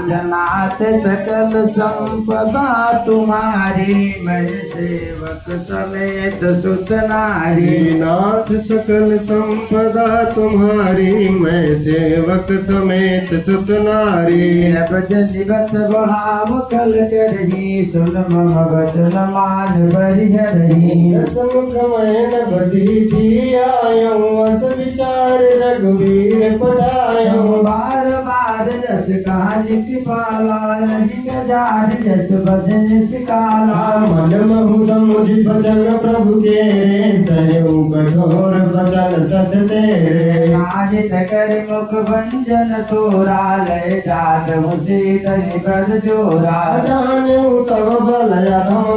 नाथ सकल संपदा तुम्हारी, मैं सेवक समेत सुत नारी। नाथ सकल संपदा तुम्हारी, मैं सेवक समेत सुत नारी। भजन बत बढ़ाव कल करही, सुन मम वचन मान बरिहरही। रसमुख मैन बसी थी आयऊँ, अस विचार रघुवीर पढ़ायऊँ। बार बार जस कहानी कृपाला, नहीं गजार जस भजन सिकाला। मन महु समुझ भजन प्रभु के, सहु कठोर भजन सत तेरे। नाजित कर मुख भंजन तोरा, लय जात मुसीत निबद जोरा। जानेऊ तब बल अधम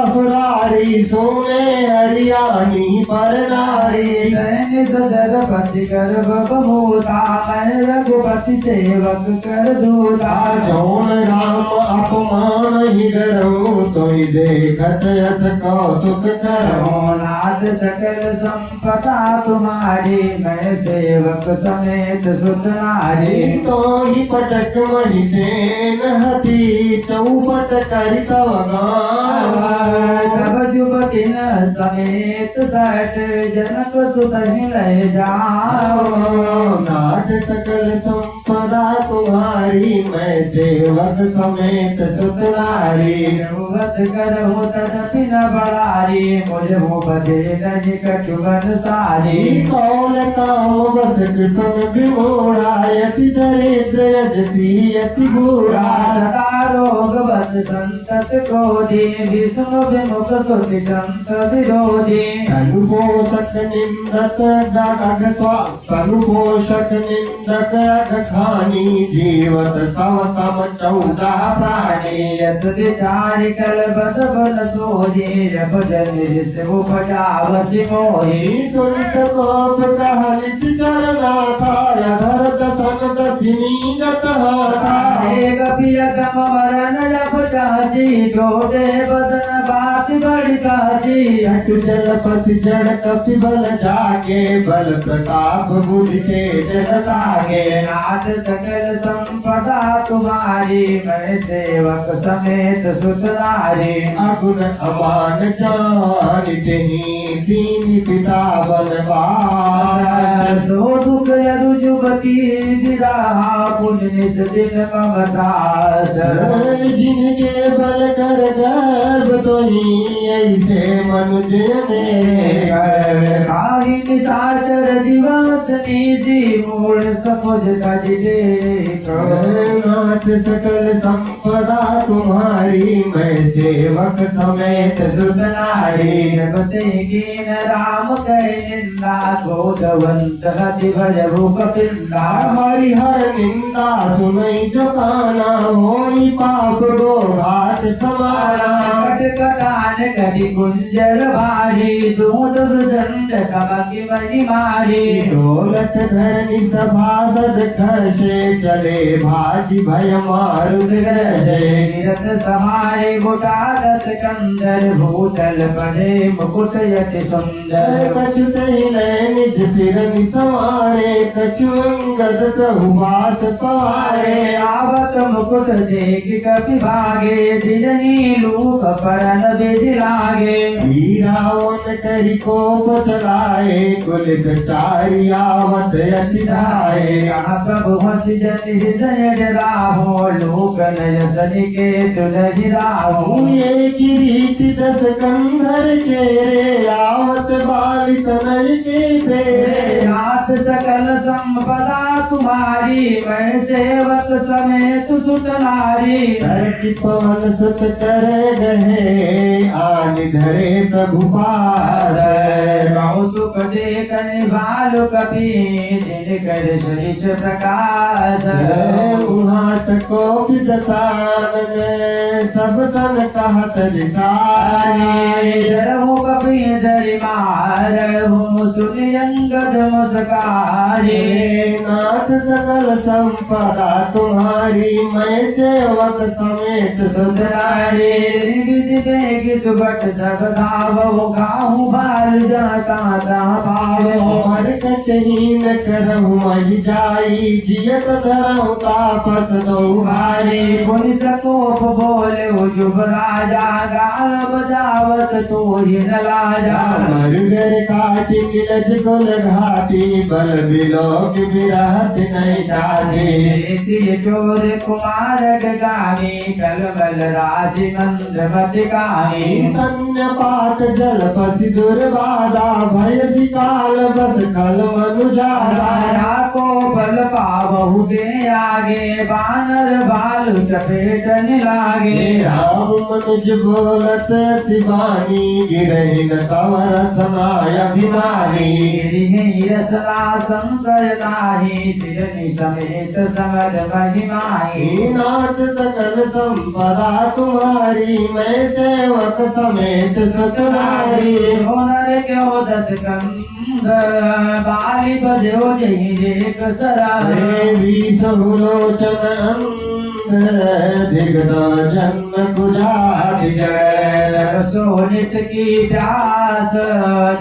सुरारी, सोने हरियाणी पर नारी। सैनिक दरपति कर बबूता, मैं रघुपति सेवक कर दूता। जौन राम अपमान ही डरूं, सोई देखत यथ कौतुक करूं। नाथ सकल संपदा तुम्हारी, मैं सेवक समेत सुत नारी। तो ही पटक महिषेन हती, चौपट करि तव गान। तब युवती न समेत सट, जनक सुत ही लय जाओ। नाथ सकल संपदा तुम्हारी, मैं सेवक समेत सुत नारी। वस करहु तदपि न बड़ारी, मुझ मुपदे नहीं कटुवन सारी। कौन काम बस कृपन विमोड़ा, यति दरिद्र यजसी यति बूढ़ा। रोग बस संतत क्रोधी, विष्णु विमुख सुति संत विरोधी। अनुपोषक निंदक अनुपोषक निंदक अघखानी, जीवत सम सम 14 प्राणी। यत विचारि कल बद बल सोजे, भजन ऋषि उपजावसि मोहि। सुनित कोप कहलित चरनाथा, यधरत सन दधिनी गत हाथा। एक पियतम वरन जप चाची, जोड़े बदन बात बड़ी काची। हटु जलपति जड़ कपि बल जागे, बल प्रताप बुद्धि तेज लागे। नाथ सकल संपदा तुम्हारी, मैं सेवक समेत सुत नारी। अगुन अमान जानिते ही, दीन पिता बलवान। सो दुख यदु जुगति विराहा, पुण्य नित दिन मम दास। जिनके बल कर गर्भ तो ही, ऐसे मनुज ने काही निशाचर जीवत निजी, मूल समुझ तज देख। नाथ सकल संपदा तुम्हारी, मैं सेवक समेत सुत नारी। जगते कीन राम कह निंदा, क्रोधवंत हति भज भूप पिंदा। हरिहर निंदा सुनई जो काना, होई पाप गो घाट समाना। कटकटान कटि कुंजर भारी, दूध दंड कमकि मणि मारी। दौलत धरनी सभासद खर्षे, चले भाजी भय मारुत ग्रसे। तीरथ समारे बुटादत कंदर, भूतल पड़े मुकुट यति सुंदर। कछु तैले निज सिर निसवारे, कछु अंगद प्रभु बास पवारे। आवत मुकुट देख कपि भागे, दिजनी लूक परन विधि लागे। रावण करि कोप चलाए, कुलित चारि आवत अति धाये। प्रभु हसि जनि हृदय डराहो, लोक नय सनिकेत लहि राहो। ये किरीट 10 कंधर केरे, आवत बालिक नय के फेरे। नाथ सकल संपदा तुम्हारी, मैं सेवक समेत सुत नारी। धरती पवन सुत करे गहे, आन धरे प्रभु पास। कौतुक देखन भालु कपि, दिन कर सरिस प्रकाश। उहास को विदसान, सब सन कहत लिसानी। डरहु कपि धरि मारहु, सुनि अंगद मुस्कारे। नाथ सकल संपदा तुम्हारी मैं सेवक समेत सुधरारे। विधि बेग सुबट सब धावो गाहु बाल जाता पावो। मरकटहीन करहु महि जाई जियत धरहु तापस दो भाई। पुनि सकोप बोले जुब राजा गाल बजावत तो ही न लाजा। मरुगर काटी नीलज कुल घाटी बल बिलोक बिरहत नहीं जाती। चोर कुमार गामी कलबल राजि मंद्रमति कामी। सन्य पात जल पति दुर्बाधा भय काल बस कल मनुजारा। को बल पावहु दे आगे बानर बालु चपेट लागे। राम मनुज बोलत शिवानी गिरहि न कंवर समाय अभिमानी। रसना संकर नाही सिरनि समेत समर महिमाई। नाथ सकल संपदा तुम्हारी मैं सेवक समेत सुतनारी। होनर क्यों दत कंद बाली बजो जही देख सरा। देवी सहुलोचन दिग्ध जन्म गुजाति जय। सोनित की प्यास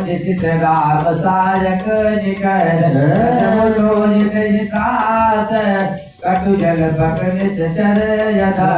निशित गाव सारक निकर। लोलित हितास कटु जल पकड़ित चर यदा।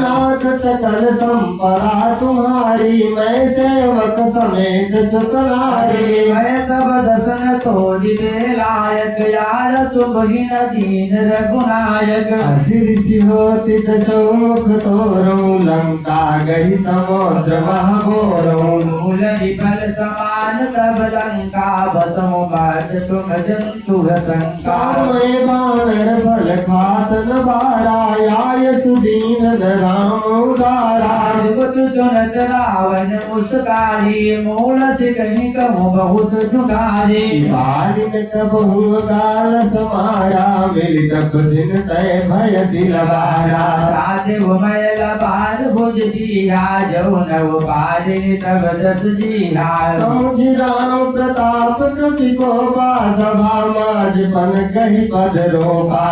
नाथ सकल संपदा तुम्हारी मैं सेवक समेत सुतनारी। मैं सब दसन तोड़ि दे लायक यार तुम ही न दीन रघुनायक। असिरिसि होति दशमुख तोरऊ लंका गई समुद्र महाघोरऊ। मूल विफल समान तब लंका बसमु मर्द तुम जंतु शंका। मैं बानर फल खात न बारा आय सुदीन न राम उदारा। जुगत सुनत रावण मुस्कारी मूल से कहीं कहूँ बहुत झुकारी। बालिन कबहु गाल समारा मिल तप दिन तय भय दिलवारा। साधु मैल बार भुज दिया जौन बारी तब दस दिया। समझ राम प्रताप कपि को सभा माज पन कही पद रोपा।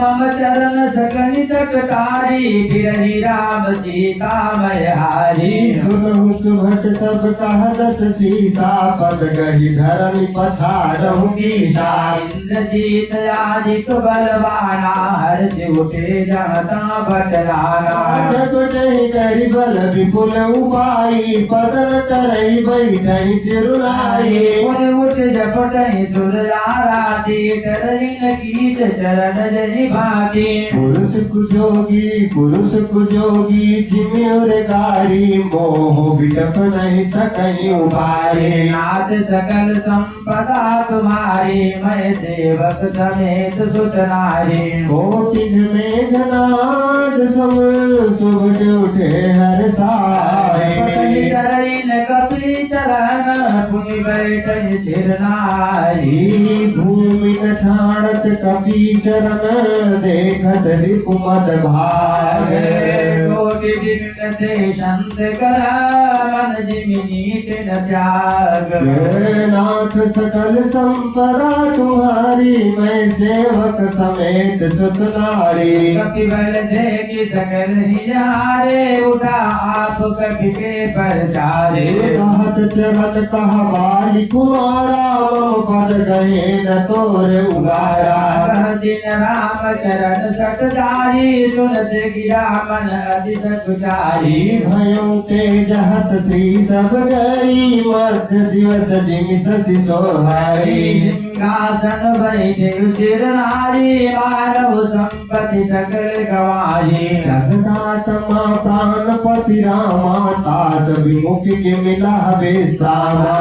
हम चरण सकनि चटकारी फिरहि राम सीता मैं हारी। सुनहु सुभट सब कह दस सीसा पद कही धरनि पछारहु कीसा। इंद्रजीत आदित बलवाना हर्ष उठे जनता बटलाना। जगुटहि करि बल विपुल उपाई पदन करई बैठई सिरुलाई। उठ जपटहि सुरराती करहिन कीच चरण जनि भाती। पुरुष कुजोगी जिम्योर गारी मोह बिटप नहीं सकई उबारी। नाथ सकल संपदा तुम्हारी मैं सेवक समेत सुतनारी। कोटिन में घनाद सब सुबट उठे हर साई। कपि चरण पुनि बैठहि सिर नारी। भूमि न ठाणत कपि चरण देखत रिपुमत भाग। कोटि दिन से संत कर मन जिमिनी तिन त्याग। नाथ सकल संपदा तुम्हारी मैं सेवक समेत सुतनारी। कपि बल देखि सकल ही हारे उठा आप कपि के परचारे। कहत चरत कह बाली कुमारा मम पद गए न तोर उगारा। दिन राम चरण सट जारी सुनत गिरा मन अति सकुचारी। भयों तेज हत श्री सब गई मध्य दिवस जिमि शशि सोहारी। सिंहासन बैठे सिर नारी मानव संपत्ति सकल गवारी। जगदात्मा प्राणपति रामा तात विमुखि के मिला बेसामा।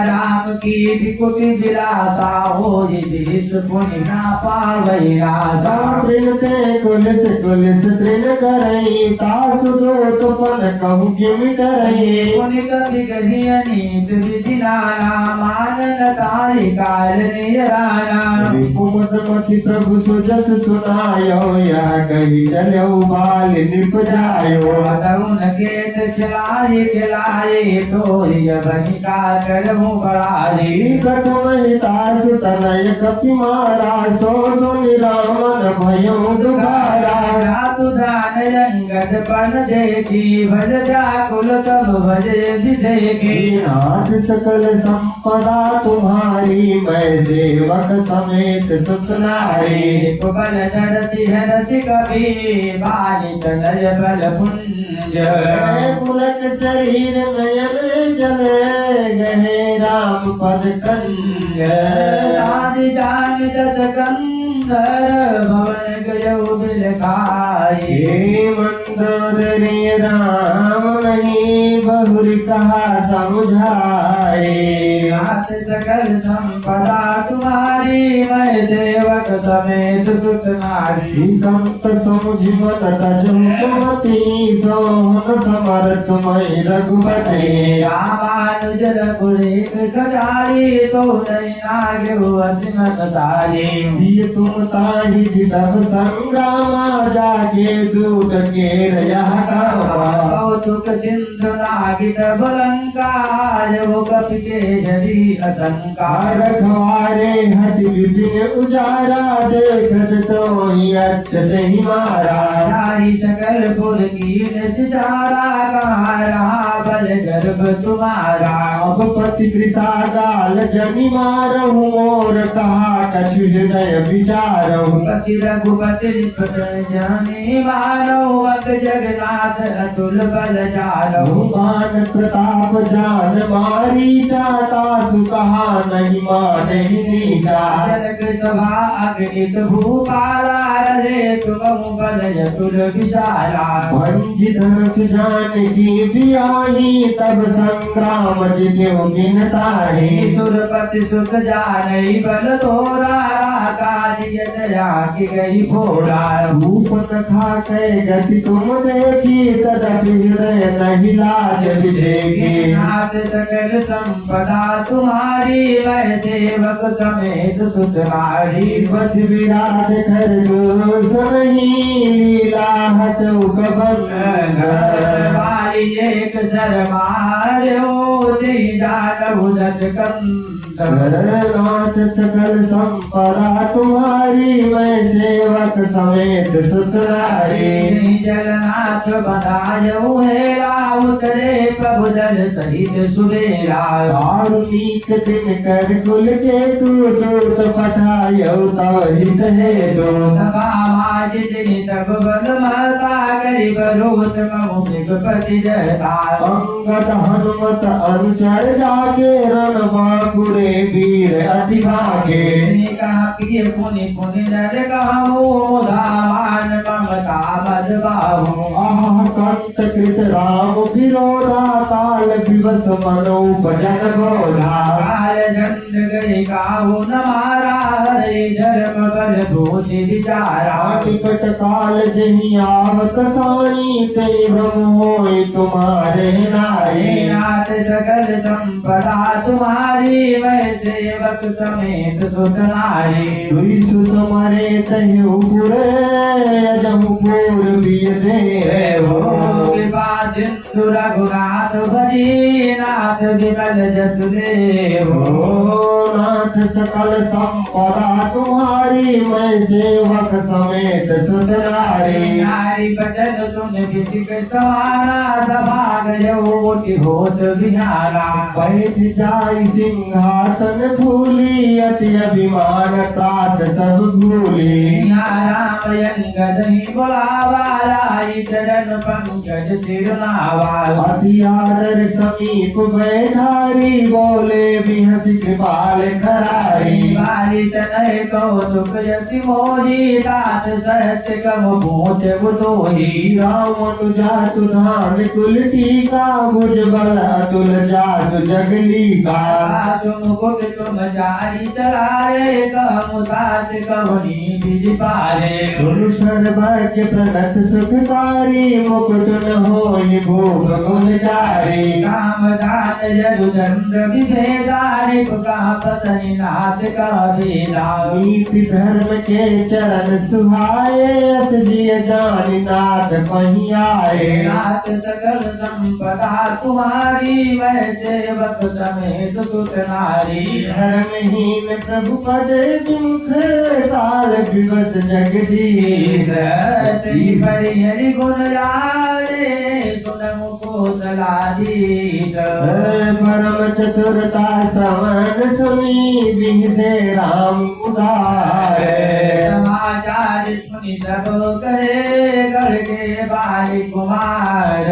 राम की विकुटि विलासा हो जिस पुनि ना पावई रासा। ते कुलिस तृण करई तासु दो तो पन कहूँ कि मिटरई। पुनि कपि कहियनि विधि नाना मानन तारि काल सहनीय राना कुमतमति प्रभु सुजस सुनायो या कही चलो बाल नृप जायो तरुण केत खिलाए खिलाए तोरिय बनिका करहु बड़ाई कथ महितास तनय कपि मारा सो सुनि रामन भयो दुबारा रातु दान रंगत पन देखी भज व्याकुल तब भज दिशेखी नाथ सकल संपदा तुम्हारी मैं सेवक समेत सुतनारी बल दरति हरति कभी बाली तनय बल पुंज पुलक शरीर नयन जल गहे राम पद कंज आदि जान दत कंधर भवन गयो बिलखाई मंदोदरी राम नहीं बहुरी कहा समझाए नाथ सकल संपदा तुम्हारी मैं सेवक समेत सुत नारी कंत समुझ मन तजुमति सोहन समर्थ मई रघुपति रामानुज रघुरेख सजारी तो नहीं नागे असिमत सारी ये तुम ताहि सब संग्राम जाके दूत के रया कौतुक सिंधु नागित बलंकार वो कपि के जरी असंकार रखवारे हति विपिन उजारा देखत तो ही अक्षत ही मारा सारी सकल पुर की निचारा कहाँ रहा बल गर्भ तुम्हारा अब पति पिता गाल जनि मारहु और कहा कछु हृदय विचारहु पति रघुपति निपट जाने मानो अक जगन्नाथ अतुल बल जालो भगवान प्रताप जान मारी जाता सुकहा नहीं माने नीचा जनक सभा अगणित भूपाला रहे तुम बल जतुल विशाला भंजी धनुष जान की बियाही तब संग्राम जितेव गिनताही सुरपति सुख जाने बल तोरा काजिय दया की गई भोरा रूप तथा कै गति तुम देखी तदपि हृदय नहीं लाज विजेगी नाथ सकल संपदा तुम्हारी मैं सेवक समेत सुतनारी बस विराज कर जो नहीं लीला हत वाली एक शर्मार हो जान उदत नाथ सकल संपदा तुम्हारी मैं सेवक समेत सुतनारी जगन्नाथ बनायो है राम करे प्रभु दल सहित सुबेरा कारुणिक दिन कर कुल के तू दूत पठायो हित है दो सभा माज दिन सब बल मता गरीब रोत ममु मृगपति जता अंगद हनुमत अनुचर जाके रण बाकुरे वीर अति भागे पिय पुनि पुनि नर कहूँ धामान ममता मद बाहू आह कंत कृत राम विरोधा काल दिवस मनो भजन बोधा काल झंड गई काहू न मारा हरे धर्म बल भूति विचारा निकट काल जही आवत साई ते भ्रम होय तुम्हारे नाई नाथ सकल संपदा तुम्हारी मैं सेवक समेत सुतनारी दुई सुत मरे तहु पुरे अजहु पूर्वीय दे हो कृपा सिंधु रघुनाथ भजी नाथ विमल जसु देव नाथ सकल संपदा तुम्हारी मैं सेवक समेत सुतनारी नारी बचन सुन किसिक सवारा सभा गयोति होत बिहारा बैठ जाई सिंहासन भूली अति अभिमान त्रास सब भूली राम यंगदहि बुलावा लाई चरण पंकज सिरनावा अति आदर समीप बैठारी बोले बिहसी कृपाल खरारी बाली तनय कौतुक यति मोजी तात सत्य कम भूत बुतो सोही राम अनुजातु धान कुल टीका भुजबल अतुल जातु जगली का तुम मुकुट तुम जारी चलाए कहु साच कहुनी बिज पारे सर्वज्ञ प्रणत सुखकारी मुकुट न होई भोग गुणचारी काम दान यदुचंद्र विभेदारे का पतनि नाथ का बेला नीति धर्म के चरण सुहाए अत जिय जानि नाथ पही आए नाथ सकल संपदा तुम्हारी मैं सेवक समेत सुत नारी धर्महीन प्रभु पद विमुख काल विवश जगदीश श्री हरि हरि गुण लारे सुन मुको सलाधीश परम चतुरता श्रवण सुनी बिहसे राम उदार समाचार सुनि सब करे गढ़ के बाली कुमार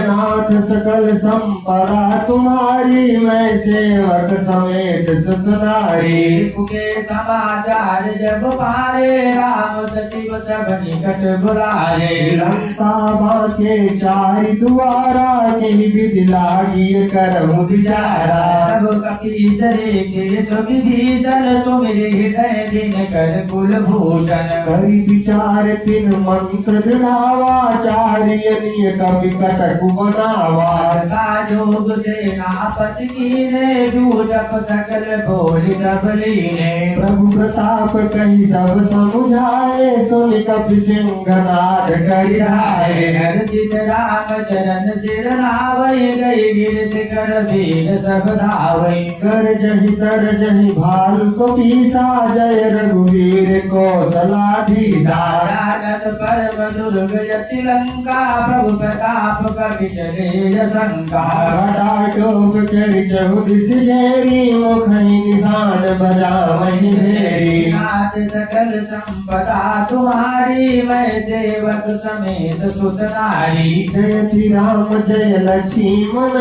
नाथ सकल संपदा तुम्हारी मैं सेवक समेत सुत नारी के समाचार जब पारे राम सचिव सब निकट बुलारे लंका बाके चारि द्वारा के विधि लागी करहु विचारा सब कपीसरे के सभी भीषण तुमरे हृदय दिन कर कुल भूषण करि विचार तिन मंत्र दृढ़ावा चार्य कवि कटकु बनावा का जोग सेनापति कीने जूझप सकल भोरी डबली ने प्रभु प्रताप कही सब समुझाए सुनि कपि सिंहनाद करि आए हर्षित राम चरण सिर नावै गई गिर शिखर भील सब धावै कर जहि तर जहि भालु कपीसा जय रघुवीर कौशलाधीसा जानत परम दुर्ग यति लंका प्रभु प्रताप कपि चले शंका घटा टोप चरि चहुदिस घेरी मुखहि निशान बजावहि भेरी नाथ सकल संपदा तुम्हारी मैं सेवक समेत सुत नारी जय श्री राम जय लक्ष्मण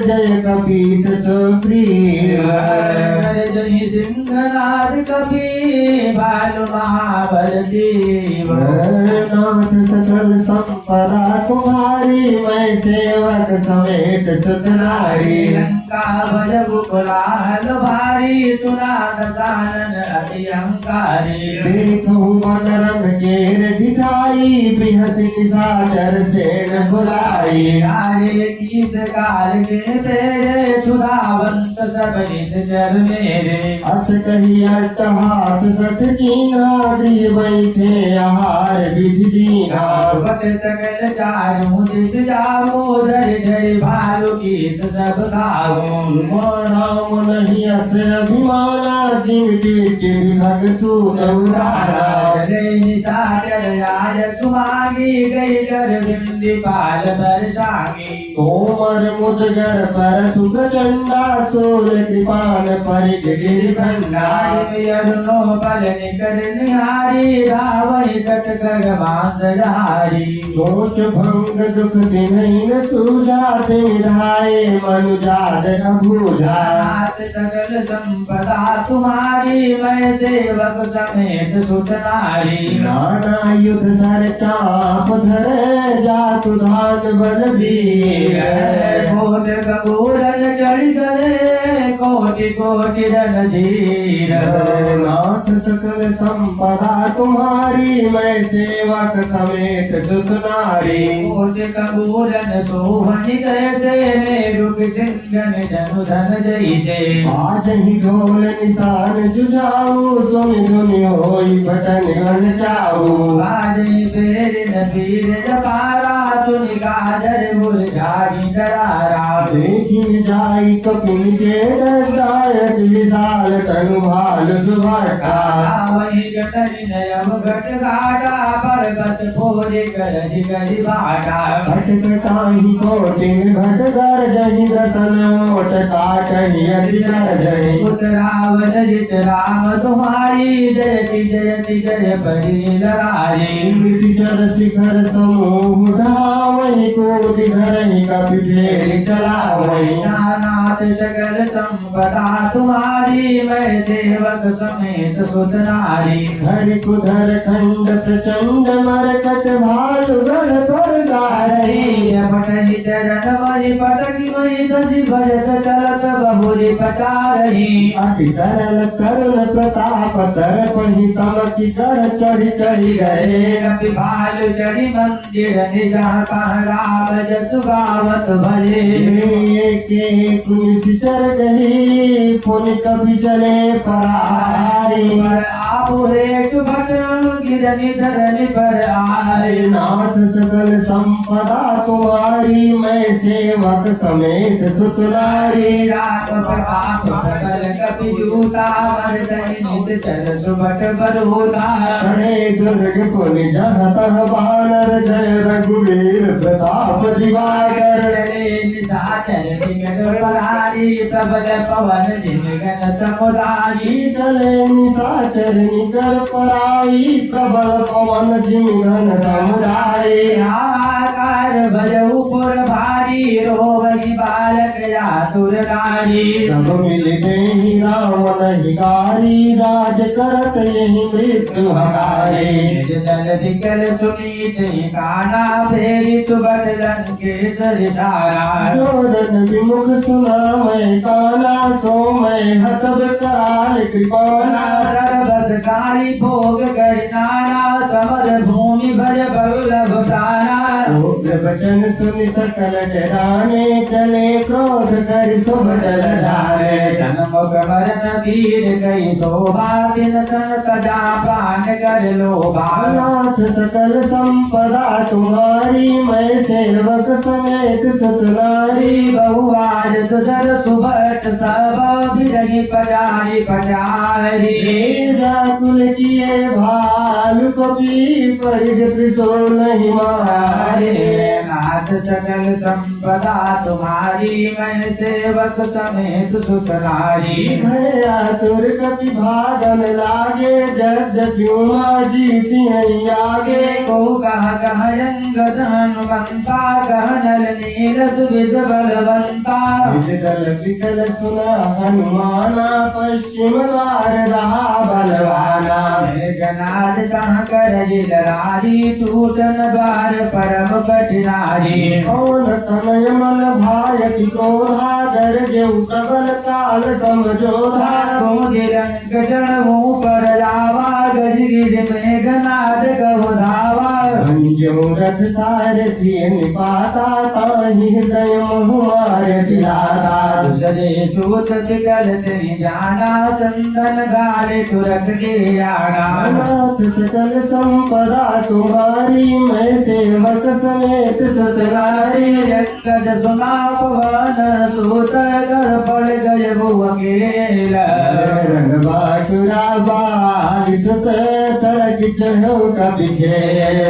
जय कपीस सुप्रिय जनि सिंहनाद कपि बालु महाबल जीव नाथ सकल संपदा तुम्हारी मैं सेवक समेत सुत नारी लंका भजबु कुलाल भारी सुना दसानन अति अहंकारी देखो मनरन केर दिखाई बृहति निशाचर सेन बुलाई राजे कीस काल के तेरे सुधावंत सब निश्चर मेरे अस कही अट्टहास सठ कीना दी बैठे आहार विधि दीना भट सकल चारों दिस जाओ जय जय भालु कीस सब खाओ राम नहीं अस अभिमाना जिनके के विभग सूत उदारा जय निशाचर राज सुमागी गई कर बिंदी पाल बरसागी कोमर मुदगर पर सुप्रचंडा सूर कृपान परिग गिरिखंडा यरुनो पल निकट निहारी रावण कट कर मांसहारी सोच भंग दुख दिन सूझा तिमिराए मनुजाद अभूझा नाथ सकल संपदा तुम्हारी मैं सेवक समेत सुत नारी नाना युद्ध धर चाप धर जातु धान बलबीर कोट कपूरन चढ़ गए कोटि कोटि रणधीर नाथ सकल संपदा तुम्हारी मैं सेवक समेत सुत नारी कोट कपूरन सोहन कैसे मेरु सिंगन धनु धन जैसे आज ही ढोल निशान जुझाऊ सुनि धुनि होई बटन गन जाऊ बाजे फेर नबीर जपारा सुनि गाजर मुरझाई दरारा देखिन जाई कपिल के दंडायत विशाल तनु भाल सुभटा वही जटनि नयम घट घाटा पर्वत फोरे करहि करि बाटा घट कटाही कोटिन घट कर जहि रतन ओट काटहि अति कर जहि रावण जित राम तुम्हारी जयति जयति जय परि लरारी शिखर शिखर समूह धावहि कहीं को धरही कभी फेर चला वही। नाथ सकल संपदा तुम्हारी मैं सेवक समेत सुत नारी। हरि कुधर खंड प्रचंड मरकट भालु गण पर गारी। पटहि चरण मई पटकी मई दधि भजत चलत बहुरी पटारही। अति तरल तरुण प्रताप तर पही तमकी कर चढ़ी चढ़ी गए। कपि भालु चढ़ी मंदिर निजह राम जसु गावत भजे। के कुछ चर गही पुन कभी चले पराई। आप हेठ भट गिरनि धरनि पर आए। नाथ सकल संपदा तुम्हारी मैं सेवक समेत सुत नारी। रात प्रताप सकल कपि जूता मर्दनि निज चल सुबट बरहुता। हरे दुर्ग पुन जहतः बानर जय रघुवीर प्रताप दिवाकर। निशाचर निकट परारी प्रबल पवन जिनगन समुदायी। चले निशाचर निकर पराई प्रबल पवन जिनगन समुदायी। आकार भजऊ पुर भारी रोवहि बालक आतुर नारी। सब मिल गए राम हिकारी राज करत यही मृत्यु हकारी। जल दिकल सुनीत काना फेरी सुबट लंकेश्वर सारा। जोरन विमुख सुना मैं काना सो मैं हतब कराल कृपाना। बसकारी भोग करनारा समर भूमि भर बल्लभ प्राणा। वचन सुन सकल डराने चले क्रोध कर सुबडल धारे। जन्म मरण वीर कई शोभा दिन तन तजा प्राण कर लोभा। नाथ सकल संपदा तुम्हारी मैं सेवक समेत सुत नारी। बहुआज सुधर सुभट सब बिरही पजारी पजारी। व्याकुल किए भालु कपि परिज त्रिशूल नहीं मारे। नाथ सकल संपदा तुम्हारी मैं सेवक समेत सुत नारी। मैं आतुर कपि भागन लागे जद प्युमा जीती आगे। को कह अंगद हनुमंता कहनल नीरस विद बलवंता। विकल विकल सुना हनुमाना पश्चिम द्वार रहा बलवाना। गनाद कह कर जिलरारी टूटन द्वार परम कठिनारी। कौन तनय मन भाय की क्रोधा गरजे प्रबल काल समझोधा। रंग चढ़ू पर जावा गज गिर में गनाद कहु धावा। भंजो रथ सारथी निपाता ताहि हृदय महुमार सिलाता। सजे सूत सिकल तिनि जाना चंदन गाले तुरक के आना। नाथ सकल संपदा तुम्हारी मैं सेवक समेत सुत नारी। रंगद सुना पवन सूत कर पड़ गए वो अकेला। बासुरा बाल सुत तरक चढ़ो कभी खेल।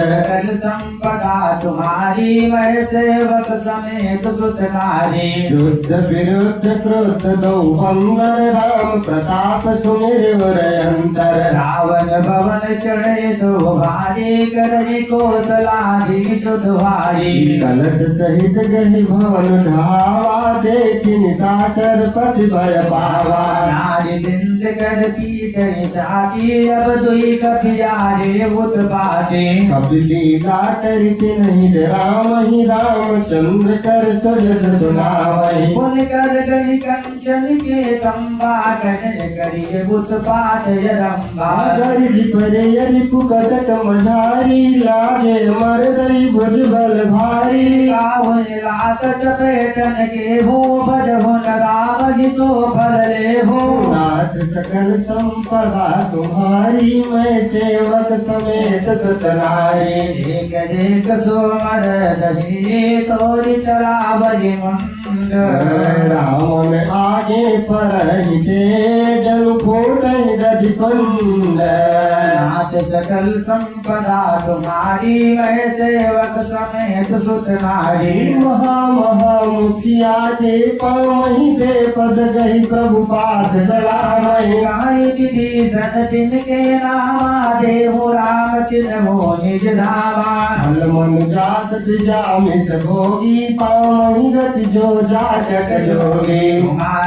सकल संपदा तुम्हारी मैं सेवक समेत सुत नारी। युद्ध विरुद्ध क्रुद्ध दो बंदर राम प्रताप सुमिर अंतर। रावण भवन चढ़े तो भारी करनी कोसलाधि सुधवारी। कलश सहित गही भवन ढावा देखी निशाचर पति भय पावा। नारी बिंद कर पीट जाती अब दुई कपियारे उत्पाते। कपि लीला करते नहीं राम ही रामचंद्र कर सुजस सुनावहि। पुन कर गई कंचन के तंबा कहन करिए उत्पात जरम्बा। गरी परे यदि पुकटक मझारी लागे मर गई भुज बल भारी। रावण लात चपेटन के हो भज हो राम ही तो फल ले हो। नाथ सकल संपदा तुम्हारी मैं सेवक समेत सुत नारी। एक देख सोमर दही तोरी चला बजे मुंड। रावण आगे परहिते जल फूट दधि कुंड। नाथ सकल संपदा तुम्हारी मैं सेवक समेत सुत नारी। महा महा मुखिया के पावहि दे पद गही प्रभु पाद सलाम। गाए गाय विभीषण तिनके नामा देहु राम तिन्हो निज धामा फल मन जात जामिस भोगी पावनि गति जो जाचक जोगी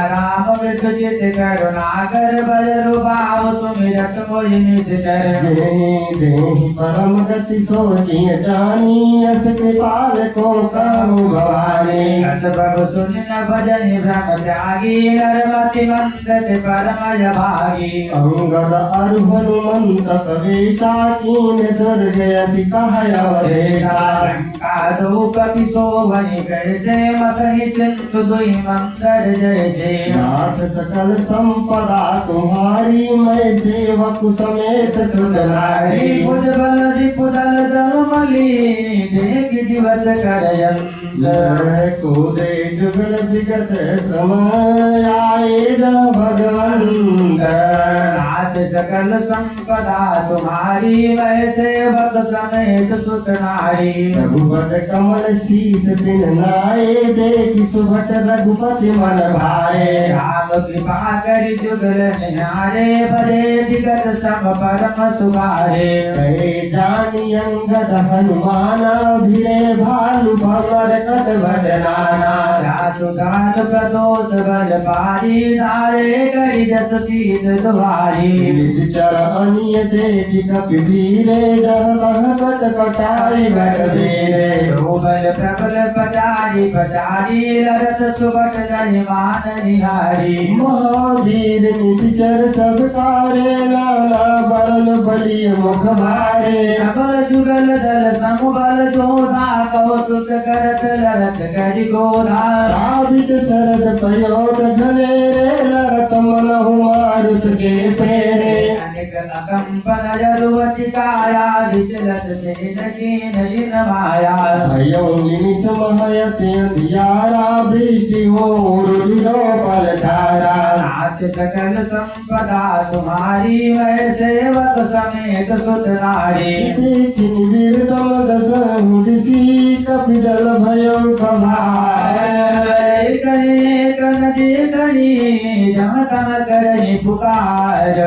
राम मृत चित करुणाकर बल भाव सुमिरत मोहि निश्चर देहि परम गति सोचि जानी अस कृपाल को कहु भवानी अस प्रभु सुनि न भजनि भ्रम त्यागी नरमति मंत्र परमय भागी अंगद अरु हनुमंत प्रवेशा कीन दुर्गति कहय अवधेशा शंका दो कपि शोभनि कैसे मसहि चिंतु दुहि मंत्र जैसे नाथ सकल संपदा तुम्हारी मैं सेवक समेत सुधनारी भुज बल दिपुदल जलमली देख दिवस करयंत कूदे जुगल विगत समय आए भगवंत नाथ सकल संपदा तुम्हारी मैं सेवक समेत सुत नारी रघुपत कमल शीस दिन नाये देखि सुभट रघुपति मन भाए राम कृपा करि जुगल निहारे भरे दिगत सम परम सुखारे कहे जानी अंगद हनुमाना भिड़े भालु भवर कट भटनाना रातु दान प्रदोष बल पारी नारे करि जस सीत दुहारी निश्चर अनिय तेजि कपि भीरे जह कट कटाई भट बीरे बल प्रबल पचारी पचारी लरत सुबट नहीं मान निहारी महावीर निश्चर सब कारे लाला बरन बलि मुख भारे प्रबल जुगल दल समुबल जोधा कौतुक करत लरत करि गोधा रावित शरद पयोद घनेरे लरत मनहु मारुत के फेरे अनेक अकंपन जरुवति काया विचलत सेन कीन जिन माया भयौ निमिष महयति अंधियारा वृष्टि हो रुधिरो बल धारा नाथ सकल संपदा तुम्हारी मैं सेवक समेत सुत नारी देखि निविरतम दस हुदिसी कपिदल भयौ कभार नदी कही जहाँ तम करही पुकार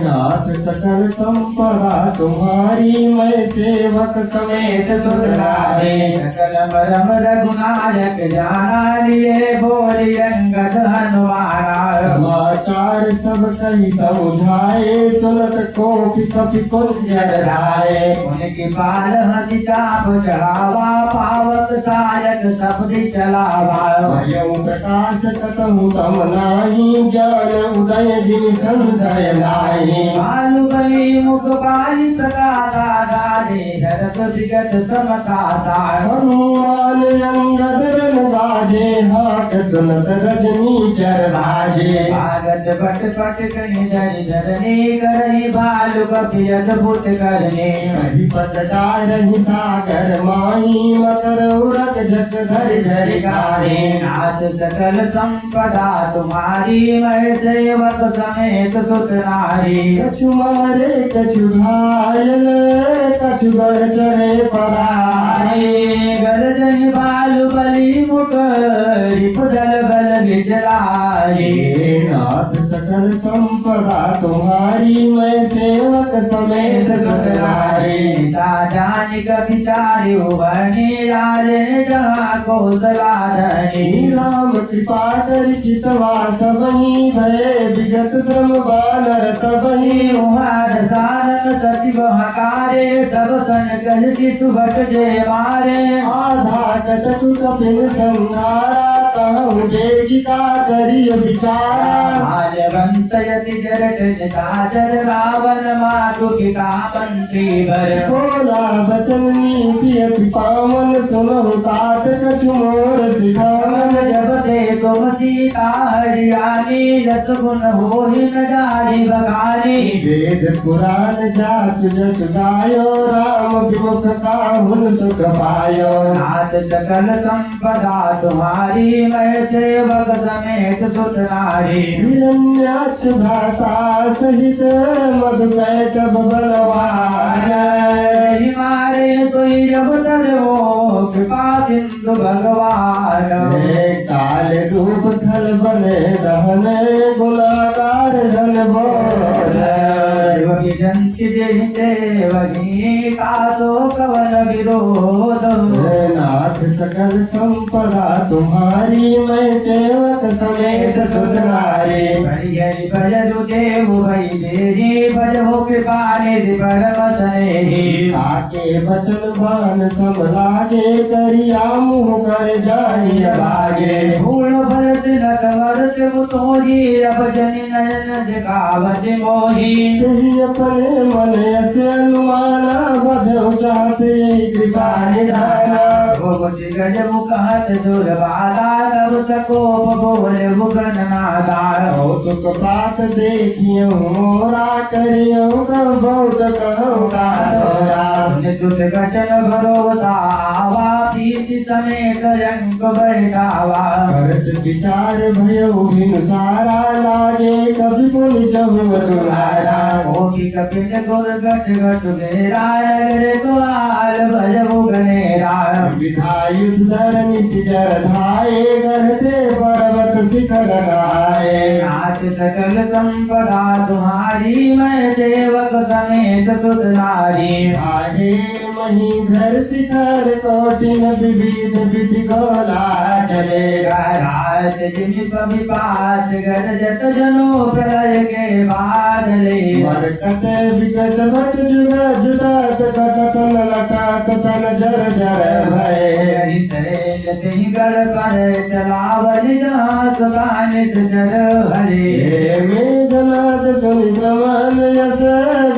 नाथ सकल संपदा तुम्हारी मैं सेवक समेत सुधरारे सकल मरम रघुनायक जाना लिए बोली अंगद हनुमाना समाचार सब कही समझाए सुनत कोपि कपि कुंजर राय उनकी पाल हति चाप चढ़ावा पावक सायक शब्द चलावा भयउ प्रकाश कतहु तम नाही ज्ञान उदय जिन संशय नाही बालुबली मुख बाली प्रकाशा दारे हरत विगत समकासा हनुमान अंगद रन गाजे हाथ सुनत रजनी चर भाजे भागत पट पट कहीं धरि धरनी करही भालु कपि अद्भुत करनी कही पत डारहि सागर माही मकर उरक जग धरि धरि गाहे नाथ सकल संपदा तुम्हारी मैं सेवक समेत सुत नारी कछु मारे कछु घायल कछु गढ़ चढ़े पराए गरजनि बालु बली मुख रिपुदल बल बिचलाए नाथ सकल संपदा तुम्हारी मैं सेवक समेत सुतनारी साजानि कपि चारि वर्णि राजे जहाँ कौशला धनी राम कृपा कर चितवा सबही भय विगत श्रम बानर तबही उहार सारन सचिव हकारे सब सन कहति सुभट जे मारे आधा कटक कपिल संहारा कहूँ देगिका करिय विचारा माल्यवंत यति जरट निशाचर रावण मातु पिता मंत्री भर बोला बचन नीति अति पावन सुनहु तात कछु मोर सिधावन जब देखो सीता हरियाली रस गुण होहि न जारी बखानी वेद पुराण जासु जस गायो राम विमुख काहुन सुख पायो नाथ सकल संपदा तुम्हारी मैं सेवक समेत सुत नारी हिरण्याक्ष भाषा सहित मधुकैटभ बलवान मारे सोई जब तरो कृपा सिंधु भगवान काल रूप खल बने दहन गुलाकार धन सेवनी का तो कवन विरोध। नाथ सकल संपदा तुम्हारी, मैं सेवक समेत सुत नारी। हरि भजनु देव भई तेरी, भजो कृपा निधि परम स्नेही। आके बचन बान सब लागे, करिया मुँह कर जाई बागे। भूल भरत नट भरत मुतोरी, अब जनि नयन दिखावत मोही। तुही अपने मन ऐसे अनुमाना, बधो चाहते कृपा निधाना। गोपति गज मुखहत दुर्बाधा, तब सकोप बोले मुगन नादा। कौतुक पात देखियो मोरा, करियो बहुत कहूँ का तोरा। नितुत गचन भरोसा आवा, प्रीति समेत रंग बैठावा। करत विचार भयो बिन सारा, लागे कभी पुन जहु दुलारा। कोटि कपिल गुर गट गट घेरा, रे द्वार भजबु गनेरा। विधायु सुधर नित्य जर धाये, गढ़ते पर्वत शिखर गाये। नाथ सकल संपदा तुम्हारी, मैं सेवक समेत सुत नारी। आगे मही धर शिखर, कोटिन विविध विधि गोला चले। रात जिन विपात गरजत जनो, प्रलय के बादले। मरकत विकट भट जुग जुटात, कटन लटात तन जर जर भय। गढ़ पर चलावल जहाँ सुखानित जर हरे। मेघनाद सुनि श्रवण यस,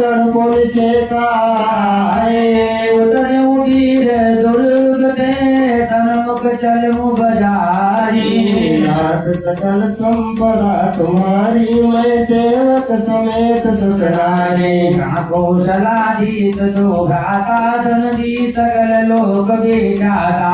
गढ़ पुन छेकाए। उतर उबीर दुर्ग ते, सन्मुख चल मुँह बजारी। नाथ सकल संपदा तुम्हारी, मैं सेवक समेत सुत नारी। कौशलाधीश जो घाता, धन दी सकल लोक विख्याता।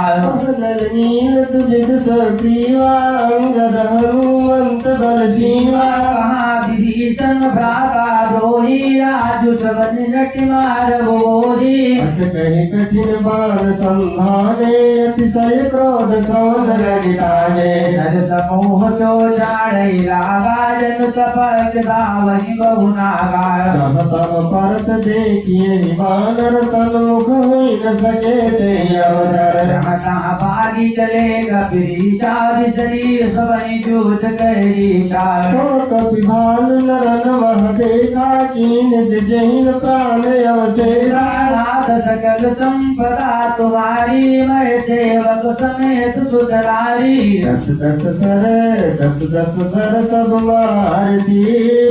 नील तुझ सुग्रीवा, अंगद हनुमंत बल शिवा। कहाँ विभीषण भ्राता द्रोही, आजु सबन नट मार बोधी। अस कहि कठिन बाण संधाने, अतिशय क्रोध क्रोध लगिताने। नर समूह जो छाड़ई लागा, जन कपट दावहि बहु नागा। तब तब परत देखिए वानर, सन्मुख हुई न सके ते अवसर। तहाँ भागी चले कपीचा, शरीर सबनि जूझ करी चार। तो कपि भाल नरन वह देखा, कीन जैन प्राण अवसेरा। नाथ सकल संपदा तुम्हारी, मैं सेवक समेत सुत नारी। दस दस सर सब मारती,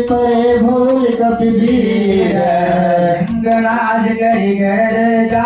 परे भूमि कपि वीर। गणाज गई गर जा,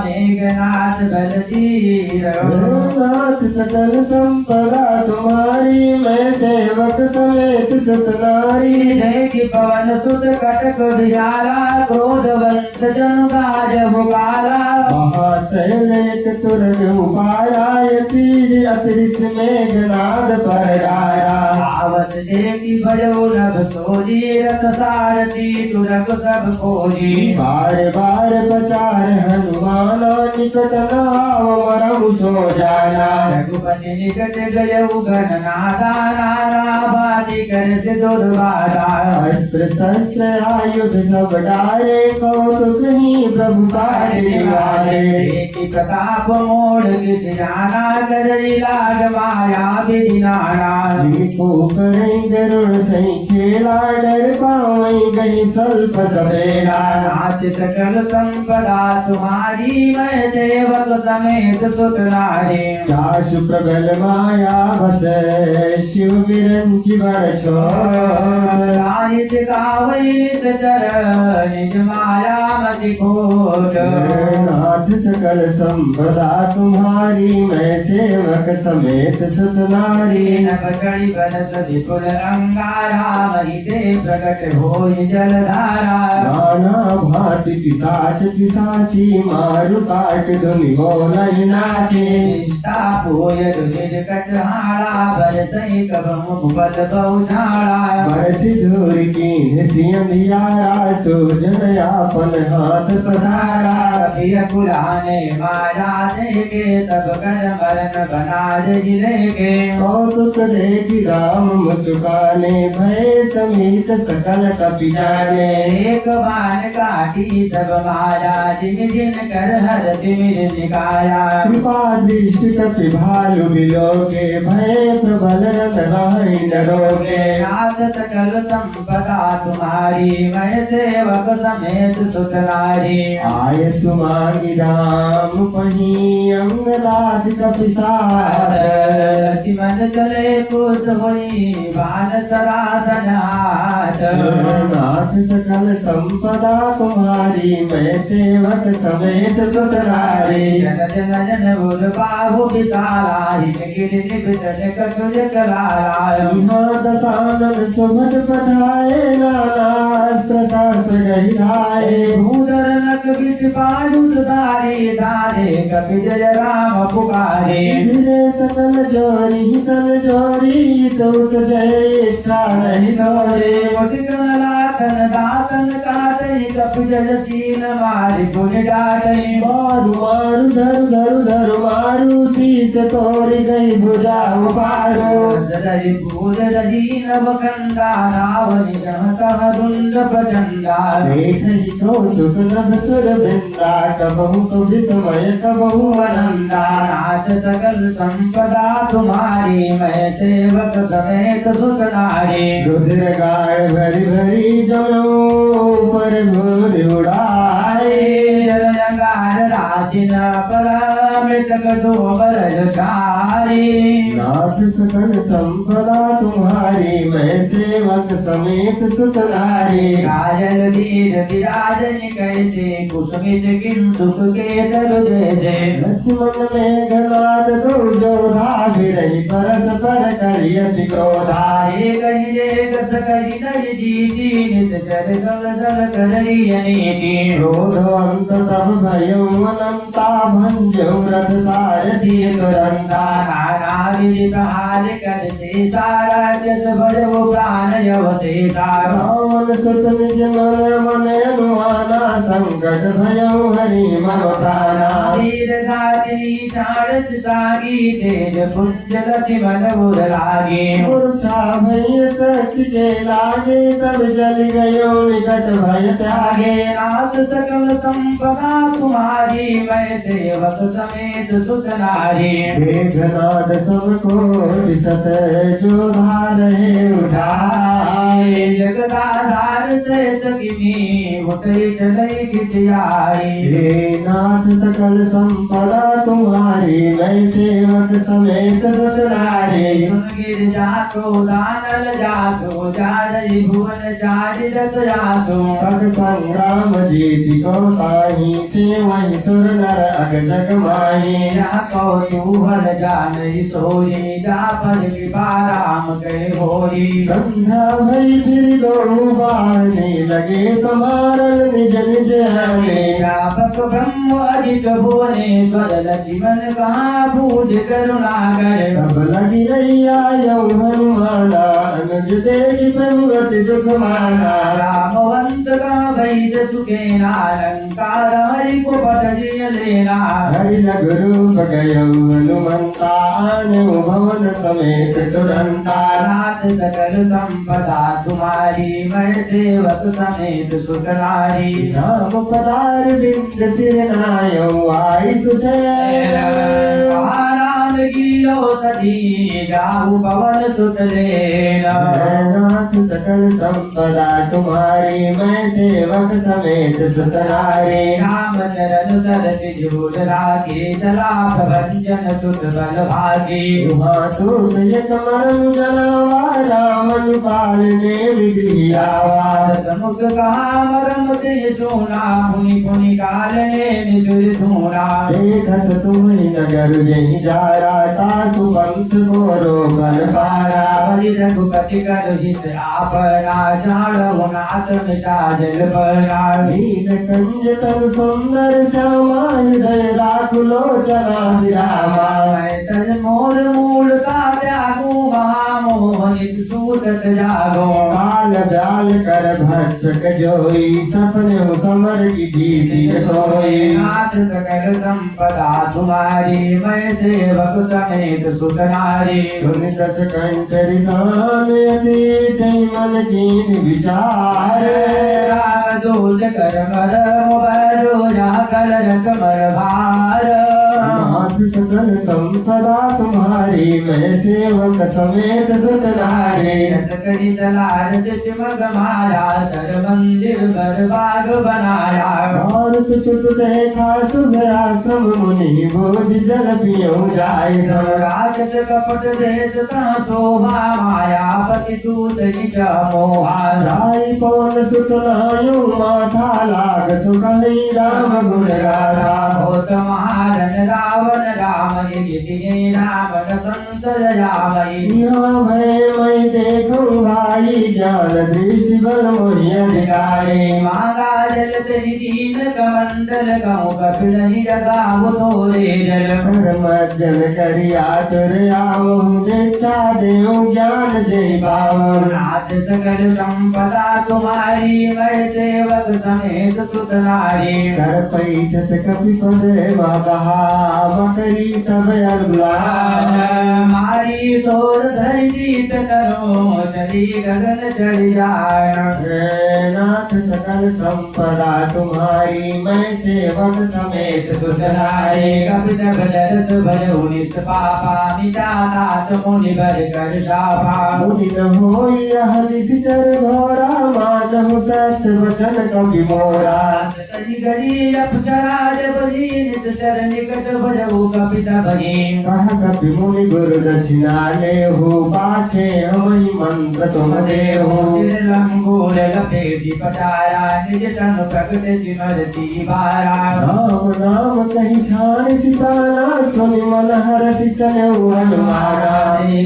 मेघनाथ बल तीर। नाथ सकल संपदा तुम्हारी, मैं सेवक समेत सुत नारी। देखि पवन सुत कटक विचारा, क्रोधवंत जन काज भुकाला। महाशैलेश तुरग उपाया, तीर अतिरिक्त मेघनाद पर डाया। आवत देखि भजो नभ सोजी, रथ सारथी तुरग सब खोजी। बार बार प्रचार हनुमान, निकट नाव मरम सो जाना। रघुपति निकट गय गण नादा, नाना बाती कर से दुर्वादा। अस्त्र शस्त्र आयुध सब डारे, कौतुक ही प्रभु सारे वारे। देखि प्रताप मोड़ किस जाना, करई लाग माया विधि नाना। करें गरुड़ सही खेला, डर पावई गई स्वल्प सवेरा। नाथ सकल संपदा तुम्हारी, मैं सेवक समेत सुत नारी। चाशु प्रबल माया बस, शिव विरंचि बड़ छोट। साहित गावैत चर, निज माया मति खोट। नाथ सकल संपदा तुम्हारी, मैं सेवक समेत सुत नारी। नकड़ी बनस विपुल अंगारा, वही दे प्रकट होई जलधारा। नाना भांति पिशाच पिशाची, मारु काट धुनि बोलहि नाचे। निष्ठा पोय दुनिज कटहारा, बरसई कब मुख बल बहुझाड़ा। बरसी धूर कीन सियम यारा, सूजन आपन हाथ पसारा। कभी पुराने मारा दे के सब कर मरण बना दे जिले के कौतुक देखी राम मुस्काने भय समेत सकल कपि जाने एक बाण काटी सब मारा जिम जिन कर हर तिमिर निकाया कृपा दृष्टि कपि भालु बिलोके भय प्रबल रस राहि नरोगे नाथ सकल संपदा तुम्हारी मैं सेवक समेत सुतनारी आय सुमांगी राम पही अंगराज कपि साथ लक्ष्मण चले पुत होई बाण सरासनाथ नाथ सकल संपदा तुम्हारी मैं सेवक समेत सुतनारी जन जन जन बोल बाहु विशाला गिर निबितन कटुज कलाला दशानन सुभट पठाए नानास्त्र शास्त्र गहिराए भूधर नक बिट पायुध धारे धारे कपि जय राम पुकारे धीरे सकल जोरी सन जोरी तो जय इच्छा नहीं सोरे मुठिकन लातन दातन काटई कपि जय सीन मारि पुन डाटई मारू मारू धरु धरु धरु मारू शीस तोड़ गई भुजा उपारो सदरि भूल रही नवकंदा रावणि जहतः दुंड प्रचंडा देखी तो सुख नभ सुर वृंदा कबहु तो विस्मय कबहु आनंदा नाथ सकल संपदा तुम्हारी मैं सेवक समेत सुत नारी रुद्र गाय भरी भरी जमो पर भूल उड़ाए जलगार राजिन परामृतक दोबर जठारी नाथ सकल संपदा तुम्हारी मैं सेवक समेत सुतनारी काजल वीर विराजन कैसे कुसुमित किंतु के तरु जैसे लक्ष्मण मेघनाद दो जोधा गिरई परस पर करियति क्रोधा धारे कहि देख सकहि नहीं जीती नित चर गल जल करई अनीति क्रोधवंत तब भयो अनंता भंजो रथ सारथी तुरंता नाना विदित हाल कर से सारा जस भजो प्राण यव से सारा रावण सुत निज मन मन अनुमाना संकट भयो हरि मम प्राणा वीर घातिनी चाड़त सागी तेज पुंज गति मन उर लागे मूर्छा भय सच के लागे तब जल गयो निकट भय त्यागे नाथ सकल संपदा तुम्हारी मैं सेवक समेत सुत नारी मेघनाद सब कोटि सत जो धारे उठाए जगदाधार से सकिनी उठे चले खिसियाई हे नाथ सकल संपदा तुम्हारी मैं सेवक समेत सुतनारी गिर जातो दानल जातो जारई भुवन चारि रथ जातो पग संग्राम जीति को ताही से वही सुर नर अगजग माही जाको तू हर जानई सोई जा पर कृपा राम कहे होरी संध्या भई फिर दो बाने लगे समारन निज निज आने व्यापक ब्रह्म अजित भुवनेश्वर लक्ष्मण कहाँ पूज करुणा कर सब लगी रैया यौ हनुमाना अनुज देख प्रभुवति दुख माना रामवंत का वैद सुखेना अलंकार हरि को पटजिय लेना हरि लघु रूप गयौ हनुमंता आनौ भवन समेत तुरंता नाथ सकल संपदा तुम्हारी मैं सेवक समेत सुत नारी नाम पदार बिंद सिर नायौ आई सुषैल महाराज गिरो सती जाहु पवन सुत लेना नाथ सकल संपदा तुम्हारी मैं सेवक समेत सुतनारी राम चरण सरति झूल राखे चला भंजन सुत बल भागे दूत एक मरम जलावा रावण पाल ने विग्रहियावा समुख कहा मरम ते सोना पुनि पुनि काल ने निसुर धूना देखत तुम्हें नगर जही जारा तासु पंथ को रोकन पारा हरि रघुपति कर हित आपना जाड़ो नाथ मिटा जल परा नील कंज तन सुंदर श्यामा हृदय राखु लोचना विरामा तज मोर मूल का त्यागो महामोह नित सूतत जागो काल डाल कर भक्षक जोई सपने समर की जीती सोई नाथ सकल संपदा तुम्हारी मैं सेवक समेत सुत नारी सुन दस कंठ रिसान अतीत मन कीन विचार राम दूत कर मर मुबरो जा कल रख मर भार नाथ सकल संपदा तुम्हारी मैं सेवक समेत सुत नारी करी तलार चिमग माया सर मंदिर भर बाग बनाया और सुत देखा शुभ आश्रम मुनि भोज जल पियो जाय राजत कपट देश तह शोभा मायापति दूत निज मोहा राय पवन सुत नायो माथा लाग सुखई राम गुण गाथा होत महारन रावण राम गिरि रावण संत रामई यहाँ भय मैं देखूं भाई ज्ञान दृष्टि बल मोहि अधिकारी मांगा जल तेरी दीन कमंडल कहूँ कपिल ही जगाओ थोड़े जल मज्जन करी आतुर आओ दीक्षा देव ज्ञान दे पाओ नाथ सकल संपदा तुम्हारी मैं सेवक समेत सुत नारी कर पैठत कपि पद कहा बकरी तब अरुला मारी सोर धरि जीत करो चली गगन चढ़ जाय नाथ सकल संपदा तुम्हारी मैं सेवक समेत सुत नारी कपित बदरस भजो निष्पापा मिटा नाथ मुनि बर कर शापा मुनि न होई यह निश्चर घोरा मानहु सत्य वचन कवि मोरा करी गरी अप्सरा जब जी निश्चर निकट भजो कपित भजी कह कपि मुनि गुरु दक्षिणा ले हो पाछे हवि मंत्र तुम दे हो लंगूर लपेटी पटारा निज तनु प्रकट सिमरती बारा राम नाम कही ठान सिताना सुनि मन हरति चले हनुमाना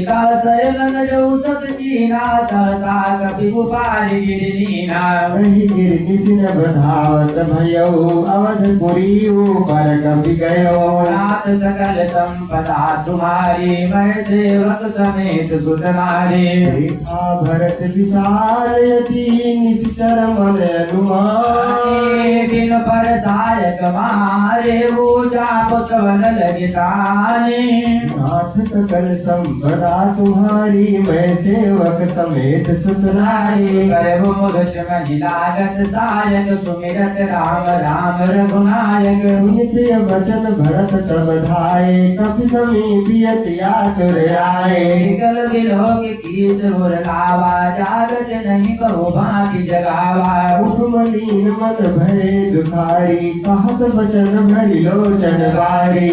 का शरण जो सत कीना सहसा कपि उपारि गिरनीना रही गिर किसी न बधावत भयो अवधपुरी ऊपर कपि गयो नाथ सकल संपदा तुम्हारी मैं सेवक समेत सुत नारी देखा भरत विशाल यति निश्चर मन अनुमान दिन पर सायक मारे वो चाप कवन लगे ताने नाथ सकल संपदा तुम्हारी मैं सेवक समेत सुत नारी करबो मुरच महिलागत सायक सुमिरत राम राम रघुनायक प्रिय वचन भरत तब धाये कपि समीपियत आतुर आए कल बिलोक कीस उर लावा जागत नहीं कहो भांति जगावा उठ मलिन मन भरे दुखारी कहत वचन भरि लोचन बारी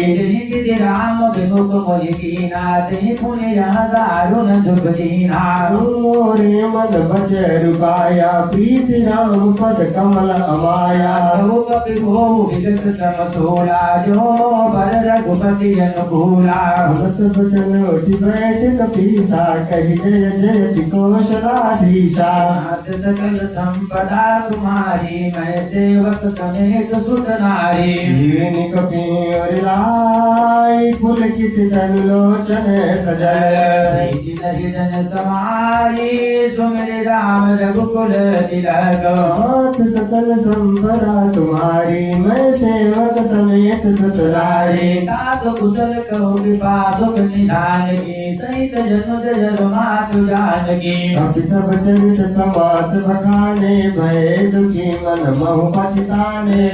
गिरि राम विमुख मोहि कीना तेहि पुण्य यहाँ दारुण दुख दीना मोरे मन बच रुकाया प्रीति राम पद कमल अमाया प्रभु कपि भो विगत समतोला जो बर रघुपति अनुकूला भगत वचन उठि बैठ कपीसा कहि जय जय कौशलाधीशा नाथ सकल संपदा तुम्हारी मैं सेवक समेत सुत नारी जीवन कपि और लाई पुलकित तन लोचन सजल जन समारी सुमिर राम रघुकुल तिलक नाथ सकल संपदा तुम्हारी मैं सेवक समेत सुत नारी सात कुशल कहो कृपा सुख निधान की सहित जन्म जल मातु जानकी कपि सब चरित समास बखाने भय दुखी मन महु पछताने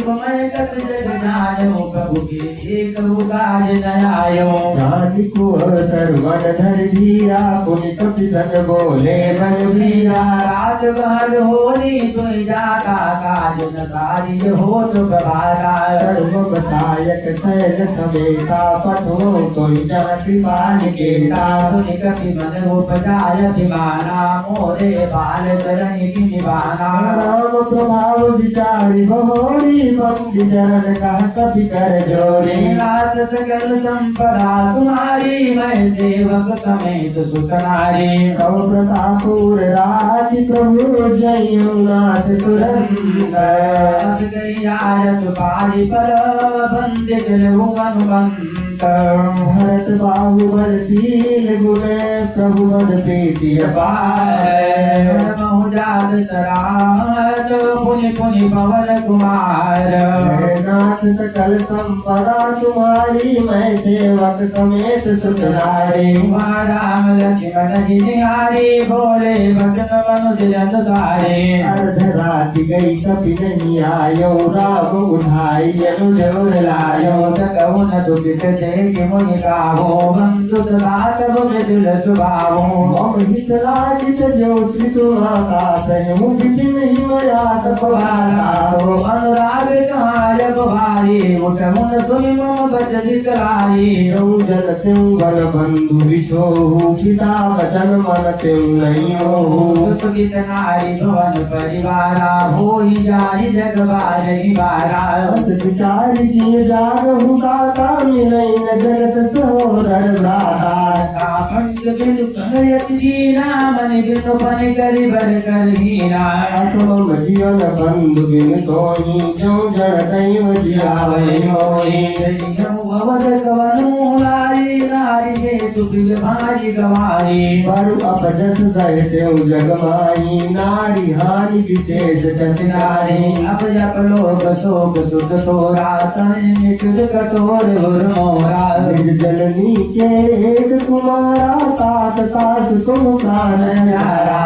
मैं कत जग जायो प्रभु के एक काज न आयो जाति को अवसर मन धर धीरा पुनि कपि सन बोले मन वीरा रात भर होली तुम जाता काज न कार्य हो तो गवारा सर्व बसायक शैल समेता पठो तो जाति पाल केता तुनि कपि मन उपजाय अभिमाना मोरे बाल चरण की निभाना राम प्रभाव विचारी बहोरी बंदी चरण कह कपि कर जोरी नाथ सकल संपदा तुम्हारी मैं सेवक समेत सुत नारी कौ प्रतापुर राज प्रभु जय नाथ तुरंत गई आयत पारी पर बंदित अनुबंध भरत बाहुबल शील गुण प्रभु मद प्रीति अपार बहुजात सराज पुनि पुनि पवन कुमार नाथ सकल संपदा तुम्हारी मैं सेवक समेत सुखदारी राम लक्ष्मण जी निहारी बोले भजन मनुज जन सारे अर्ध राति गई कपि नहीं आयो राम उठाई अनुज लायो सकौ न दुखित देख मुनि गावो बंधु सदा तब मृदुल स्वभावो मम हित राजित जो श्री तुम्हारा मुझ नहीं मया तपवारो अनुराग कहाय भारी उठ मुन सुनि मम बचन करारी जन त्यों बल बंधु विशोहु पिता वचन मन त्यों नहीं हो सुखित नारी भवन परिवारा होई जाहि जग बारहि बारा विचारी जी जागहु गाता मिलई न जगत सहोदर भ्राता पंच बिनु कहयत हीरा मनि बिनु पनि करि बर कर हीरा तुम जीवन बंधु बिन तोहि जो जड़ दैव जियावै मोहि अवध कवनु लारी नारी के तुबिल भारी गवारी बरु अपजस सहतेउ जग माही नारी हानि विशेष चतुरारी अब जप लोक शोक सुत तोरा तन निकुल कठोर गुर मोरा निज जननी के एक कुमारा तात तात तुम प्राण यारा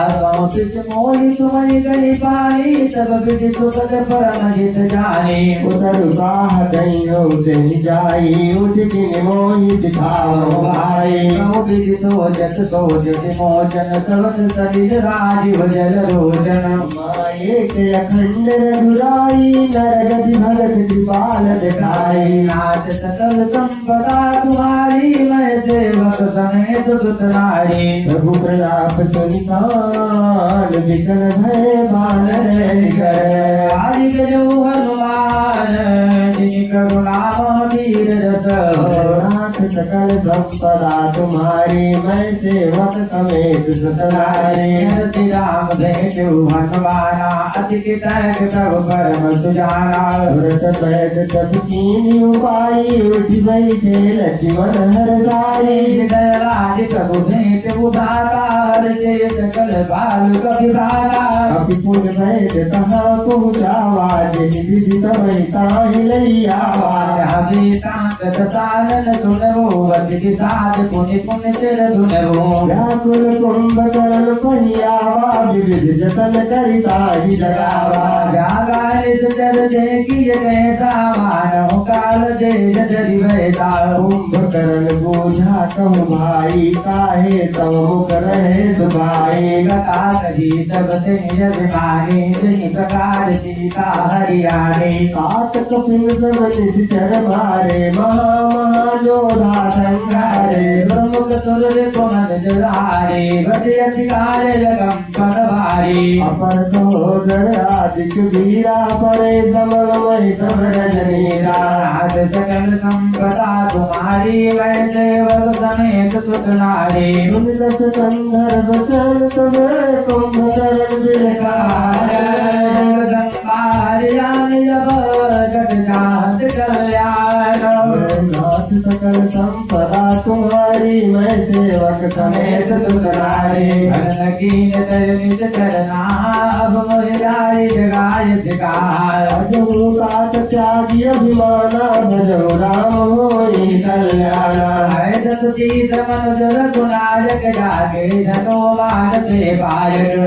पित मोहि तुमनि गई पानी तब विधि सुखद परम हित जानी उदर बाह दैयो तेहि जाई उठिन मोहि दिखाओ भाई विधि सोचत सोचत मोचन तवत सलिल राजीव जल रोचन माये के अखंड रघुराई नरगति भगत कृपाल दिखाई नाथ सकल संपदा तुम्हारी मैं सेवक समेत सुत नारी प्रभु प्रलाप सुनिकान विकल भय बानर निकर आदि गजो हनुमान जिन करुणा वीर रस नाथ सकल संपदा तुम्हारी मैं सेवक समेत सुत नारी श्री राम भेटु हनुमाना अति कितक प्रभु परम सुजाना व्रत पैद तब कीनी उपाई उठ बैठे लक्ष्मण हर सारी दयालाज प्रभु भेट उदार से सकल बालु कभी भारा अभी पुन बैठ कहाँ पहुँचावा जिन विधि तमहि ताहि लई आवा सानन सुनवो वति साध पुनि पुनि सिर धुनवो व्याकुल कुंभकर्ण पहियावा विविध जतन करिता ही जगावा जागारे सचर देखी कैसा मानव काल दे जरी वैसा कुंभकर्ण बूझा कहु भाई काहे तव मुख रहे सुभाई कथा कही सब से निज अभिमानी जिन प्रकार सीता हरियाणी कात कपिल सब निश्चर मारे महा महायोधा संघारे प्रमुख सुर कुमन जरारे बड़े अधिकार लगम पर भारी अपर सहोदर आदिक वीरा परे समलमय सब रजनीरा राज सकल संपदा तुम्हारी वै सेवक समेत सुत नारी तुम दस संदर्भ चल तब कुंभकर्ण बिलकार संपार जान जब जग जात कल्याण नाथ सकल संपदा तुम्हारी मैं सेवक समेत सुत नारी भजन कीन निज करना अब मुझ जाय जगाय सिकार भजो तात त्यागी अभिमाना भजो राम होई कल्याणा है दस सीत मनुज रघुनायक जागे धनो मान से पायक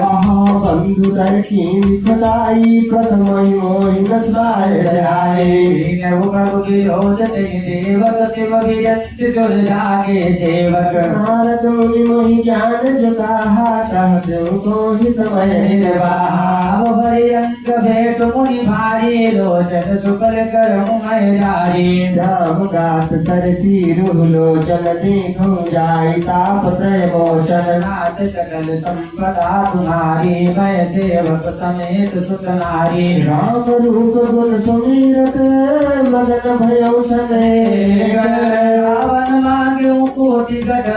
बंधु तर की खटाई प्रथम मोहि नसाय जाए प्रभु विरोध देवक शिव विरक्त जुल जागे सेवक नारद मुनि मोहि ज्ञान जुटाहा कहते को ही समय निर्वाहा भयंक भेट मुनि भारी लोचन सुकल कर मैं जारी राम गात सर तीरु लोचन देखूं जाय ताप त्रय मोचन नाथ सकल संपदा तुम्हारी मैं सेवक समेत सुत नारी राम रूप गुण सुमीरत मगन भयउ सने रावण मांगे कोटि गढ़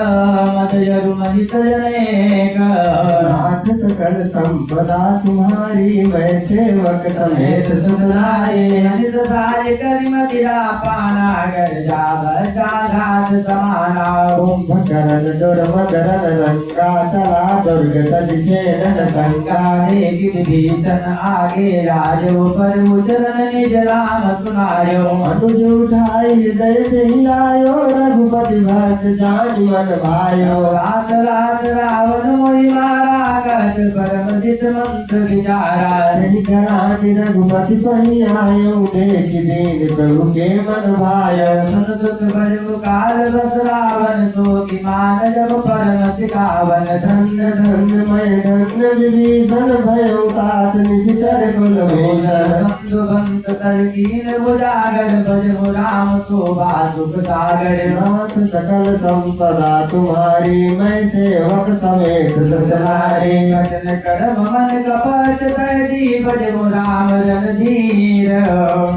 मत जरु महि सजने नाथ नाथ सकल संपदा तुम्हारी मैं सेवक समेत सुत नारी। निज साय करि मदिरा पाना कर जा बचा घात समाना। कुंभकर्ण दुर्मदरन रंगा चला दुर्ग तज सेनन संगा। देखि विभीषण आगे राजो पर उचरण निज राम सुनायो। अनुज उठाई हृदय से आयो रघुपति भक्त जानि मन भायो। रात रात रावण मोहि मारा कहत परम जित मंत्र विचारा। नहीं कराति रघुपति पहि आयो देखि दीन प्रभु के मन भायो। सुन सुत भज मुकाल बस रावण सो कि मान जब परम सिखावन। धन्य धन्य मैं धन्य विभीषण भयो तात निशिचर कुल भूषण। बंधु बंत तरकीन बुझागर भज मु राम शोभा सुख सागर। नाथ सकल संपदा तुम्हारी मैं सेवक समेत सुत नारी। वचन कर्म मन कपट तैजी भज मु राम रणधीर।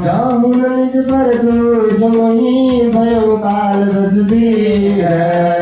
जाहु निज पर सूझ मोहि भयो काल रसधीर।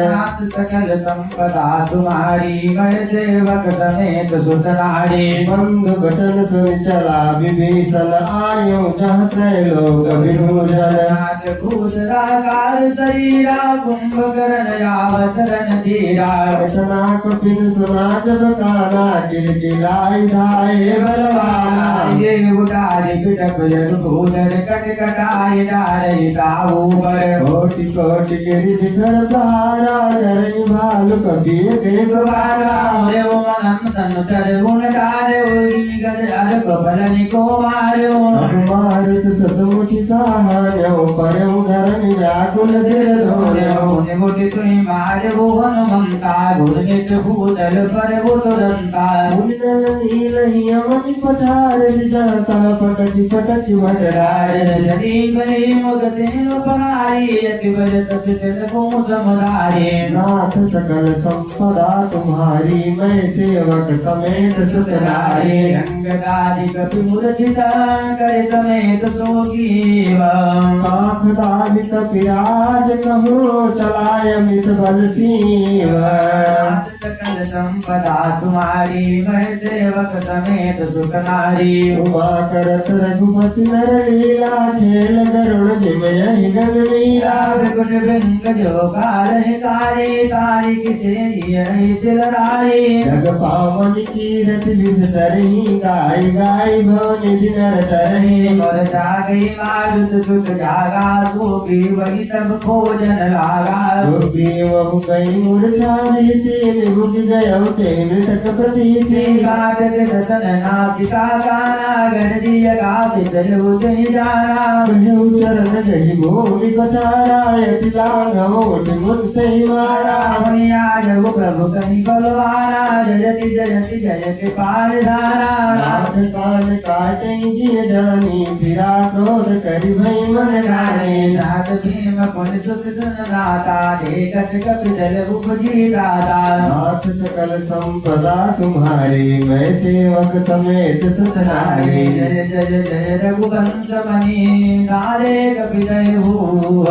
नाथ सकल संपदा तुम्हारी मैं सेवक समेत सुत नारी। बंधु बचन सुन चला विभीषण आयो जहाँ त्रैलोक विभूषण। नाथ भूतराकार शरीरा कुंभकर्ण यावत रणधीरा। रचना कपिन सुना जब काना किलकिलाई धाये बलवाना। ये उडारी पिटक जन भूधर कट कटाई डारे काबू पर। कोटि कोटि गिरि शिखर सहारा धरई भालु कबीर के द्वारा। देव मनम तनु चर गुण कार्य उर्गी गज अर कपल निको मार्यो। मारुत सतमुखि कहायो परम धरनि व्याकुल दिल धोर्यो। मुनि तुहि मार्यो हनुमंता गुर नित भूतल पर वो तुरंता। मुनिनल नील हियमति पठार जाता पटकि पटकि भटरार। जरी बली मुग तेनु पहारी यति बज तति तिन को समुदारी। नाथ सकल संपदा तुम्हारी मैं सेवक समेत सुत नारी। रंगदारी कपि मूर्छिता करे समेत सोगीव। काख दालित पिराज कहो चलाय मित बल सीव। सकल संपदा तुम्हारी मैं सेवक समेत सुख नारी। उमा करत रघुपति नर लीला खेल गरुड़ जिमय गन मीरा। कुट बिंग जो काल हिकारी तारी किसे तिलरारी। जग पावन कीरत विसरही गाय गाय भवन नर तरही। और जागई मारुत सुत जागा तो भी वही सब भोजन लागा। वहु गई मूर्छा भीति निभुज गयो ते मृतक प्रतीति। काट के दसन नासिका गाना गर दिया गात चल उतनी जाना। कहु चरण गही भूमि पथारा यति लाघवोट मुझसे मारा। मैया जब प्रभु कहीं बलवाना जयति जयति जय के पार धारा। नाथ कान काटे जिय जानी फिरा क्रोध करि भई मन जाने। नाथ भीम पुन सुत नाता देखत कपि जल उपजी दाता। नाथ सकल संपदा तुम्हारी मैं सेवक समेत सुत नारी। जय जय जय रघुवंश मणि नारे कपि जय भूव।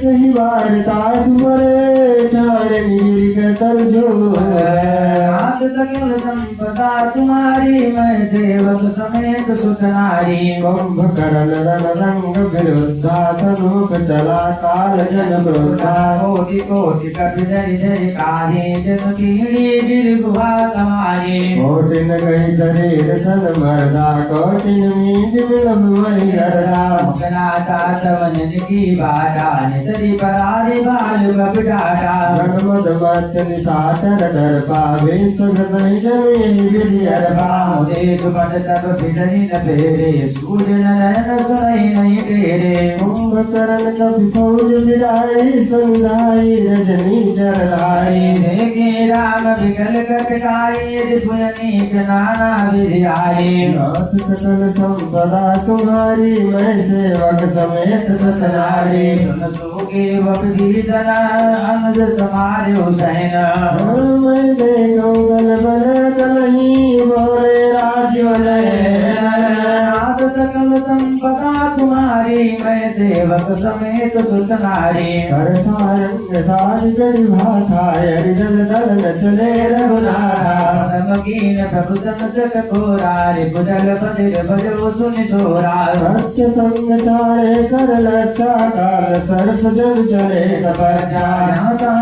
सही वारता सुमरे चाण नीर कर जो। नाथ सकल संपदा तुम्हारी मैं सेवक समेत सुत नारी। कुंभकर्ण रण रंग विरुद्धा तनोक चला काल जन क्रोधा। कोटि कोटि कपि जरि जरि काहे जन कीड़ी बिरगुहा कमारे। कोटिन गई शरीर सन मरदा कोटिन मीज मिलम मरि गरदा। मुखनाथा सवन की बाटा नितरी परारी बाल कपटाटा। गणमद मत निसाचर डर पावे सुन सही जमी विधि अरबा। देश पट तब फिरनी न फेरे सूर्य नयन सुनई नहीं तेरे। कुंभकर्ण कपि फौज विराई संधाई रजनी जरलाई। देखे राम विकल कटकाई रिपुयनी नाना विधियाई। नाथ सकल संपदा तुम्हारी मैं सेवक समेत सुत नारी। सुन सोगे विभीषण अनुज समार्यो सैन। मैं देखो गल बल तल नहीं बोले राजीव नाथ सकल संपदा तुम्हारी मैं सेवक समेत सुत नारी कर सारंग सार गढ़ भाषा हरिदल दल न चले रघुनाथा नमकीन प्रभु समसक कोरारी बुदल बदिर भजो सुनि छोरा सत्य संग चारे कर लक्षा काल सर्प जग चले सपरजा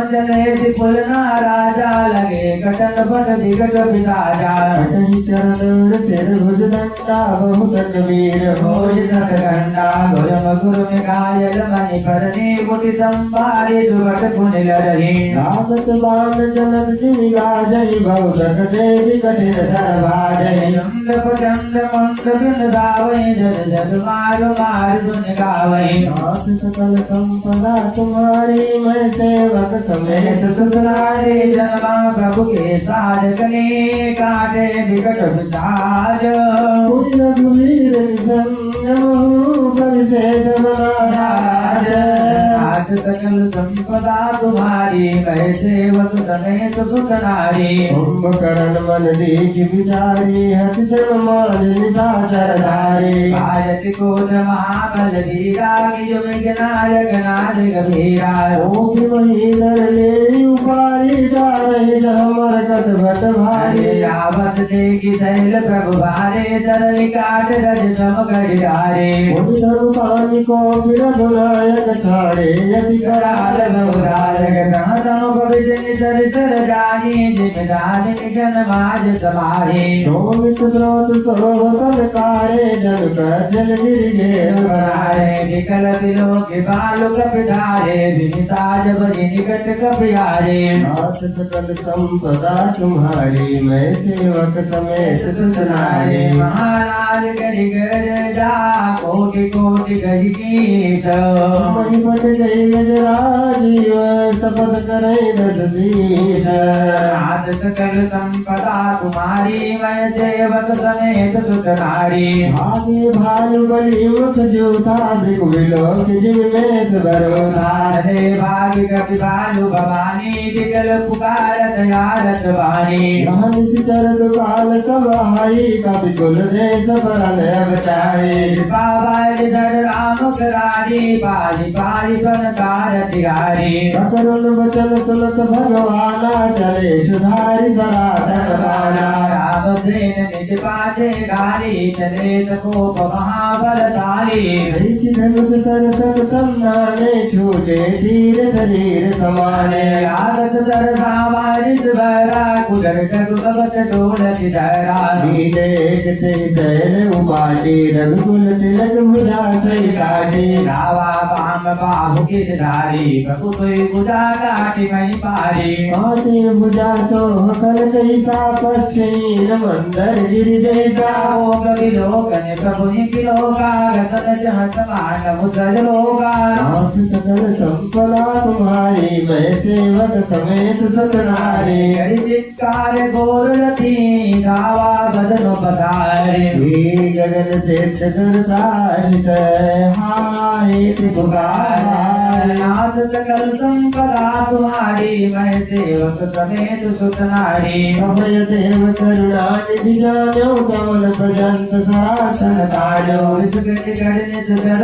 चले विपुल ना राजा लगे कटन पट विकट विराजा कटहि चरण सिर भुज दंडा बहुत कबीर होय नट गंडा गुरम गुरु में कायल मणि करनी मुठि संभारी दुर्गट पुनिल रही रागत बाण चलत जिमि गाजहि बहुदक देवी कठिन सरभाजहि चंड प्रचंड मंत्र बिन गावै जग जग मार मार धुन गावै नाथ सकल संपदा तुम्हारी मैं सेवक समेत सुतनारे जन्मा प्रभु के साज गले काटे विकट विसाज पुरी रघुवीर आज सकल संपदा तुम्हारी मैं सेवक समेत सुत नारी कुंभकर्ण मन दीज विचारी हत जन मान निशाचर धारी आयति कोट महाबल धीरा निज विघ्नायक नाद गंभीरा ओपि वही दर ले उपारी जा रहे हमर कट भट भारी आवत देखी शैल प्रभु भारे दर काट रज सम गढ़ारे उधर पानी को फिर गुनायक छाड़े यदि कराल बहुराज गणतम पवित्र सर सर जानी जिम्मेदार निगन माज समारे सोमित स्रोत सोहतल कारे जल कर जल गिर घेर करारे निकल दिलो के बालु कपिधारे विनिताज बजि निकट कपियारे नाथ सकल संपदा तुम्हारी मैं सेवक समेत सुतनारी महाराज गरि गर जा कोटि कोटि गज कीश मणि पट जय गजराजीव शपथ करे दधीश नाथ सकल संपदा तुम्हारी मैं सेवक समेत सुत नारी आगे भालु बलि मुख जूथा भृगुविलोक जिम में भरोसा हे भाग्य कपि भालु भवानी विकल पुकारत यारत वाणी रहन सिचरत काल कमाई कपि कुल देश बरन अवचाई बाबा धर राम करारी पाली पाली बनकार तिहारी करुण बचन सुनत भगवाना चले सुधारी सनातन बाला राम सेन निज पाछे गारी चले कोप महाबलशाली धनुष सर सब सम्माने छूटे धीर शरीर समाने आदत दर सामारित भरा कुदर कगुगत डोलत धरा नीले से शैल उपाटी रघुकुल तिलक भुजा सही काटी रावा पाम बाहु गिर धारी प्रभु तुई भुजा काटी मही पारी काटे भुजा सोह कर कैसा पक्षीन मंदर गिरि जैसा भोग विलोकन प्रभु निखिलोका रतन चहट मानव सजलोका नाथ सकल संपदा तुम्हारी मैं सेवक समेत सतनारी चित्कार गोर रति रावा बदन पधारे गगन से चतुर्ताशित हाय त्रिपुकार नाथ सकल संपदा तुम्हारी मैं सेवक समेत सुत नारी अभय देव करुणा निधि जानो कमल पर्यंत सरासन ताजो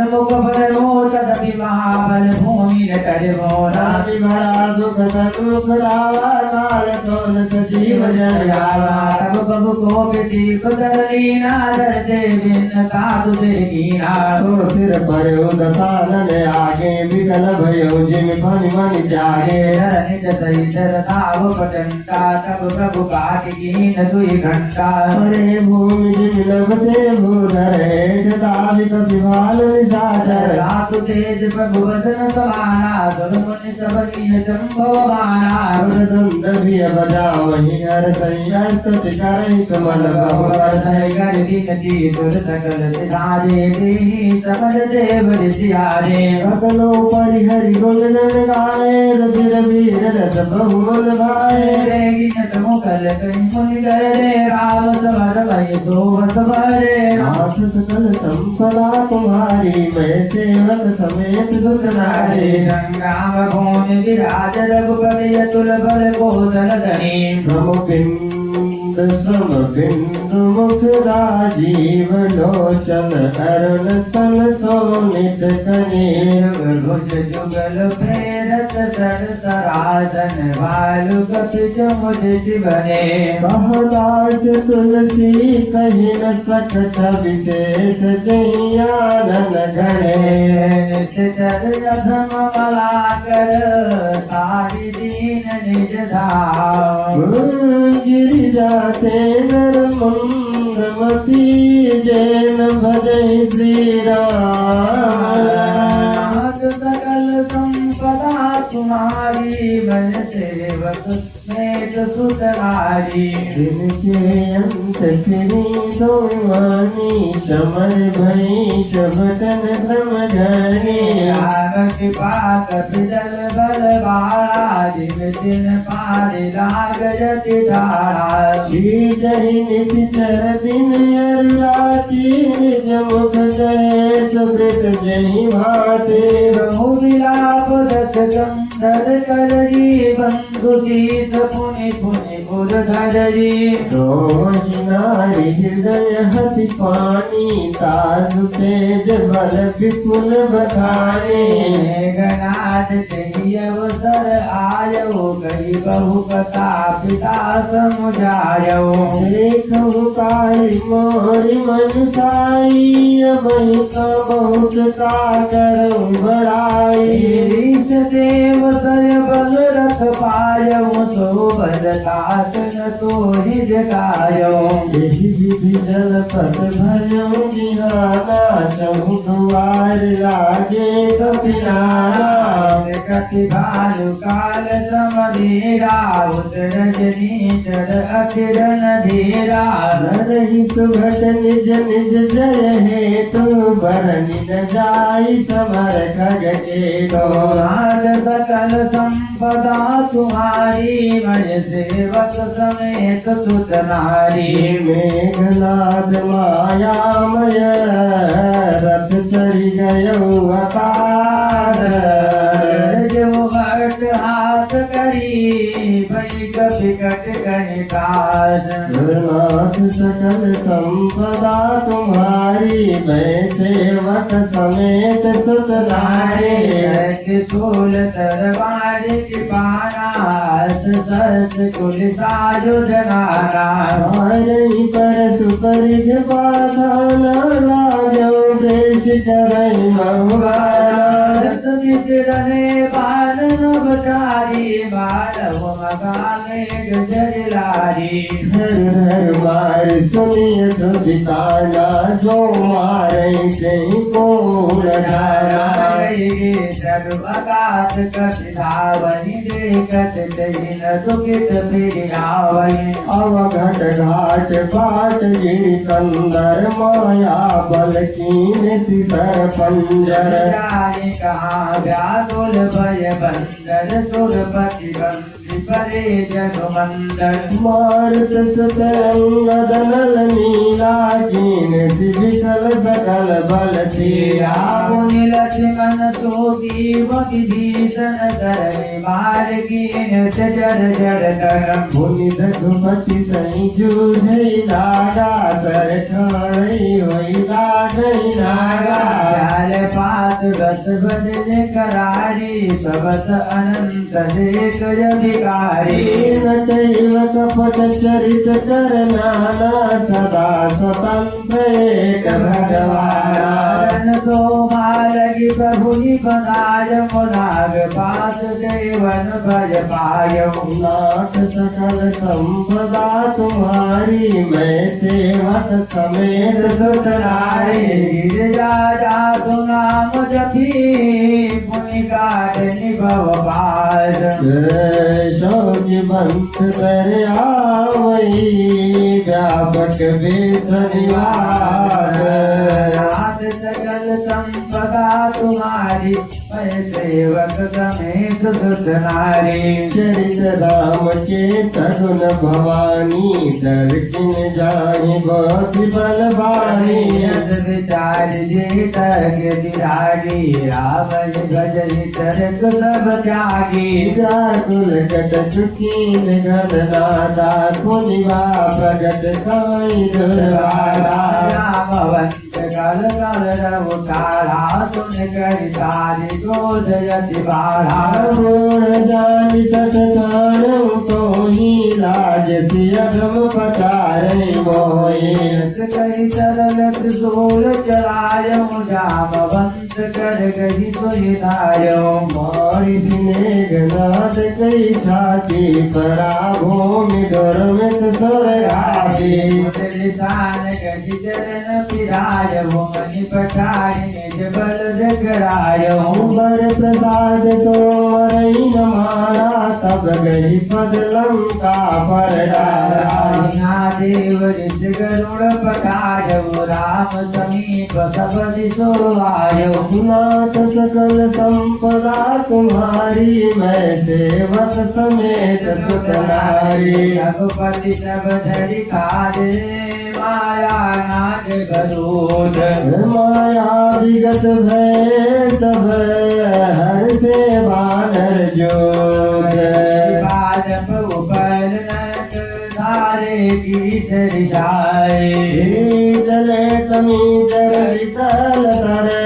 मुख पर तदपि महाबल भूमि नटो राति भरा दुख सन्मुख रावा काल तोल सजीव जयावा तब बबु को दीप दलीना दर्जे बिन कातु देखीना तो सिर पर उदसानन आगे विकल भयो जिम फनि मनि जागे निज सही ताव पटंता तब प्रभु काट कीन दुई घंटा अरे भूमि जिम लभते भूधर हेठ ताविक विभाल निसाचर रातु तेज प्रभु वदन समाना सुरमुनि सब कीन संभव माना वृदंद भी बजावहि हर संयस्त तिकरहि सुमन बहुवर सह कर विनती सुर सकल सिधारे तेहि समझ देव ऋषियारे सकलो परिहरि गुणगण गाए रुधिर वीर रस बहुमन भाए गिनत मुकल कहीं मुनि गए राम समर भय सोहत भरे नाथ सकल संपदा तुम्हारी मैं सेवक समेत दुख नारे संग्राम भूमि विराज रघुपति अतुल बल कोसल धनी नमो मंद सम बिंदु मुख राजीव लोचन अरुण तन सोनित कनीर भुज जुगल प्रेरत सर सरासन भालु कपिच मुझ बने कहदास तुलसी कही न सकत विशेष जयानन गणे निश्चर अधम मला कर तारि दीन निज धाम गिरिजा ते नर मंदमती जैन भजै श्री राम सकल संपदा तुम्हारी मन सेवक स्नेह सुतनारी जिनके अंत फिरी सोमानी समर भई शबटन भ्रम जाने आग कृपा कपिदल बल बाला जिन जिन पारि लाग जति धारा श्री जहि निश्चर दिन अरुलाती निज मुख जय सुकृत जहि भाते बहु विलाप दस गंधर कर जीवन दुषित पुनि पुनि उर्धर जी नारी हृदय हति पानी तारु तेज बल विपुल बखाने गणाध तेहि अवसर आयो गई बहु कथा पिता समुझायो देखु काली मोरी मन साई अबहि का बहुत का करूं बड़ाई ईश देव सय बल रथ पायो सो बल तात न तोहि जगायो यही विधि जल पथ भयो बिहाना चहु दुआर लागे कपिनारा कति भालु काल समधीरा उतर नीचर अखिरन धीरा रही सुभट निज निज जय हेतु बरनि न जाई समर खग के नाद सकल संपदा तुम्हारी मय सेवक समेत सुत नारी मेघनाद मायामय रथ चढ़ी गयो अपार जो भट हाथ करी भई कपिकट कनिकास नाथ सकल संपदा तुम्हारी मैं सेवक समेत सुत नारे त्रिशूल तरवार कृपाना सस कुल सायुध नारा मारई पर सुपरिध बाधान लाजो देश चरई मंगारा रहे बाल नवचारी बालव मगाले गजलारी हर मार सुनिय सुदिताना जो मारे से कोण धारा सर्वगात कपिधावनि देखत तहि न दुखित फिर आवहि अवघट घाट बाट गिर कंदर माया बल कीन सिर पंजर जाने कहाँ व्याकुल भय बंदर सुरपति बंदी परे जगमंदर मारुत सुतंगदनल नीला कीन विकल सकल बल तेरा मुनि लक्ष्मण सोगी विभीषण कर मार कीन जर जर कर मुनि रघुपति सही जूझई लागा सर खाई होई लागई नागा जाल पात बस बदल करारी सबत अनंत देख अधिकारी नटैव कपट चरित करना सदा स्वतंत्र एक भगवान तो मारगी प्रभु बनाय मुनाग पास देवन भज पायो नाथ सकल संपदा तुम्हारी मैं सेवक समेत सुत नारी गिरजा जा सुनाम जपी पुनि काट निभव पास शोक बंत कर आवई व्यापक वेश निवास नाथ सकल संपदा तुम्हारी मैं सेवक समेत सुत नारी चरित राम के सगुन भवानी दर किन जाहि बहुत बलवानी विचार जे तक दिरागी राम गज चरक सब त्यागी व्याकुल कट चुकीन घन दाता पुनिवा प्रगट काई दुर्वारा रामवंश कल कल रघुकारा सुन कर तारी क्रोधयति बाढ़ा गुण जानि सत कानम तो ही लाज सियधम पचारे मोहि करि सरल त्रिशूल चलायम जामवंत कर गहि सुहितायो मारि सिनेगनाद कई छाती परा भूमि दुर्मित सुरगासी लिसान गहि चरण पिराय भुमनि पठारि निज बल जगराय बर प्रसाद तो मरई न मारा तब गई पद लंका पर डारा देव ऋष गरुड़ पठाय राम समीप सब दिशो आयो नाथ सकल संपदा तुम्हारी मैं सेवक समेत सुत नारी रघुपति सब धरि काजे माया नाग गरुड़ माया विगत भय सब हर से बानर जोग बाजप उपल नट धारे की रिसाए जले तमी जल तरे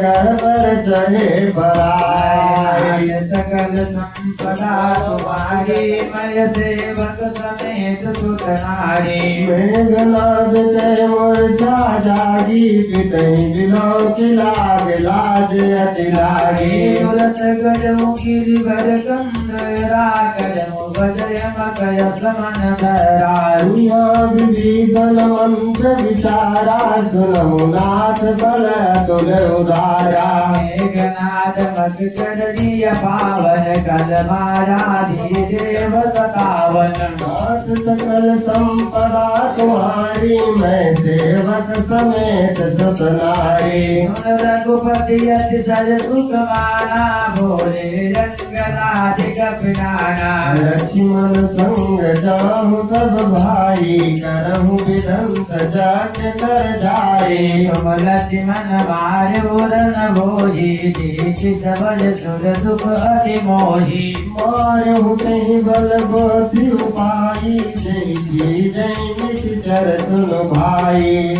गर्भर चढ़े पराय सकल संपदा तुम्हारी मय सेवक समेत सुत नारी मेघनाद जय मूर्छा जागी पितई बिलो की लाग लाज अति लागी तुरत गजमु गिरिवर कंदरा गजमु भजय मकय समन धरारुया विधन मंत्र विचारा सुनहु नाथ बल तुल उदारा मेघनाद मत चरिय पावन कल माराधि देव सतावन नाथ सकल संपदा तुम्हारी मैं सेवक समेत सुत नारी रघुपति अति सर सुख माना भोले रंगनाथिक पिनाना लक्ष्मण संग जाहु सब भाई करहु विदंत जग कर जाई तुम लक्ष्मण मारे उरन भोजी देखि सबल सुर दुख अति मोही मारहु तहि बल गोति उपाई जय जय नित चर सुन भाई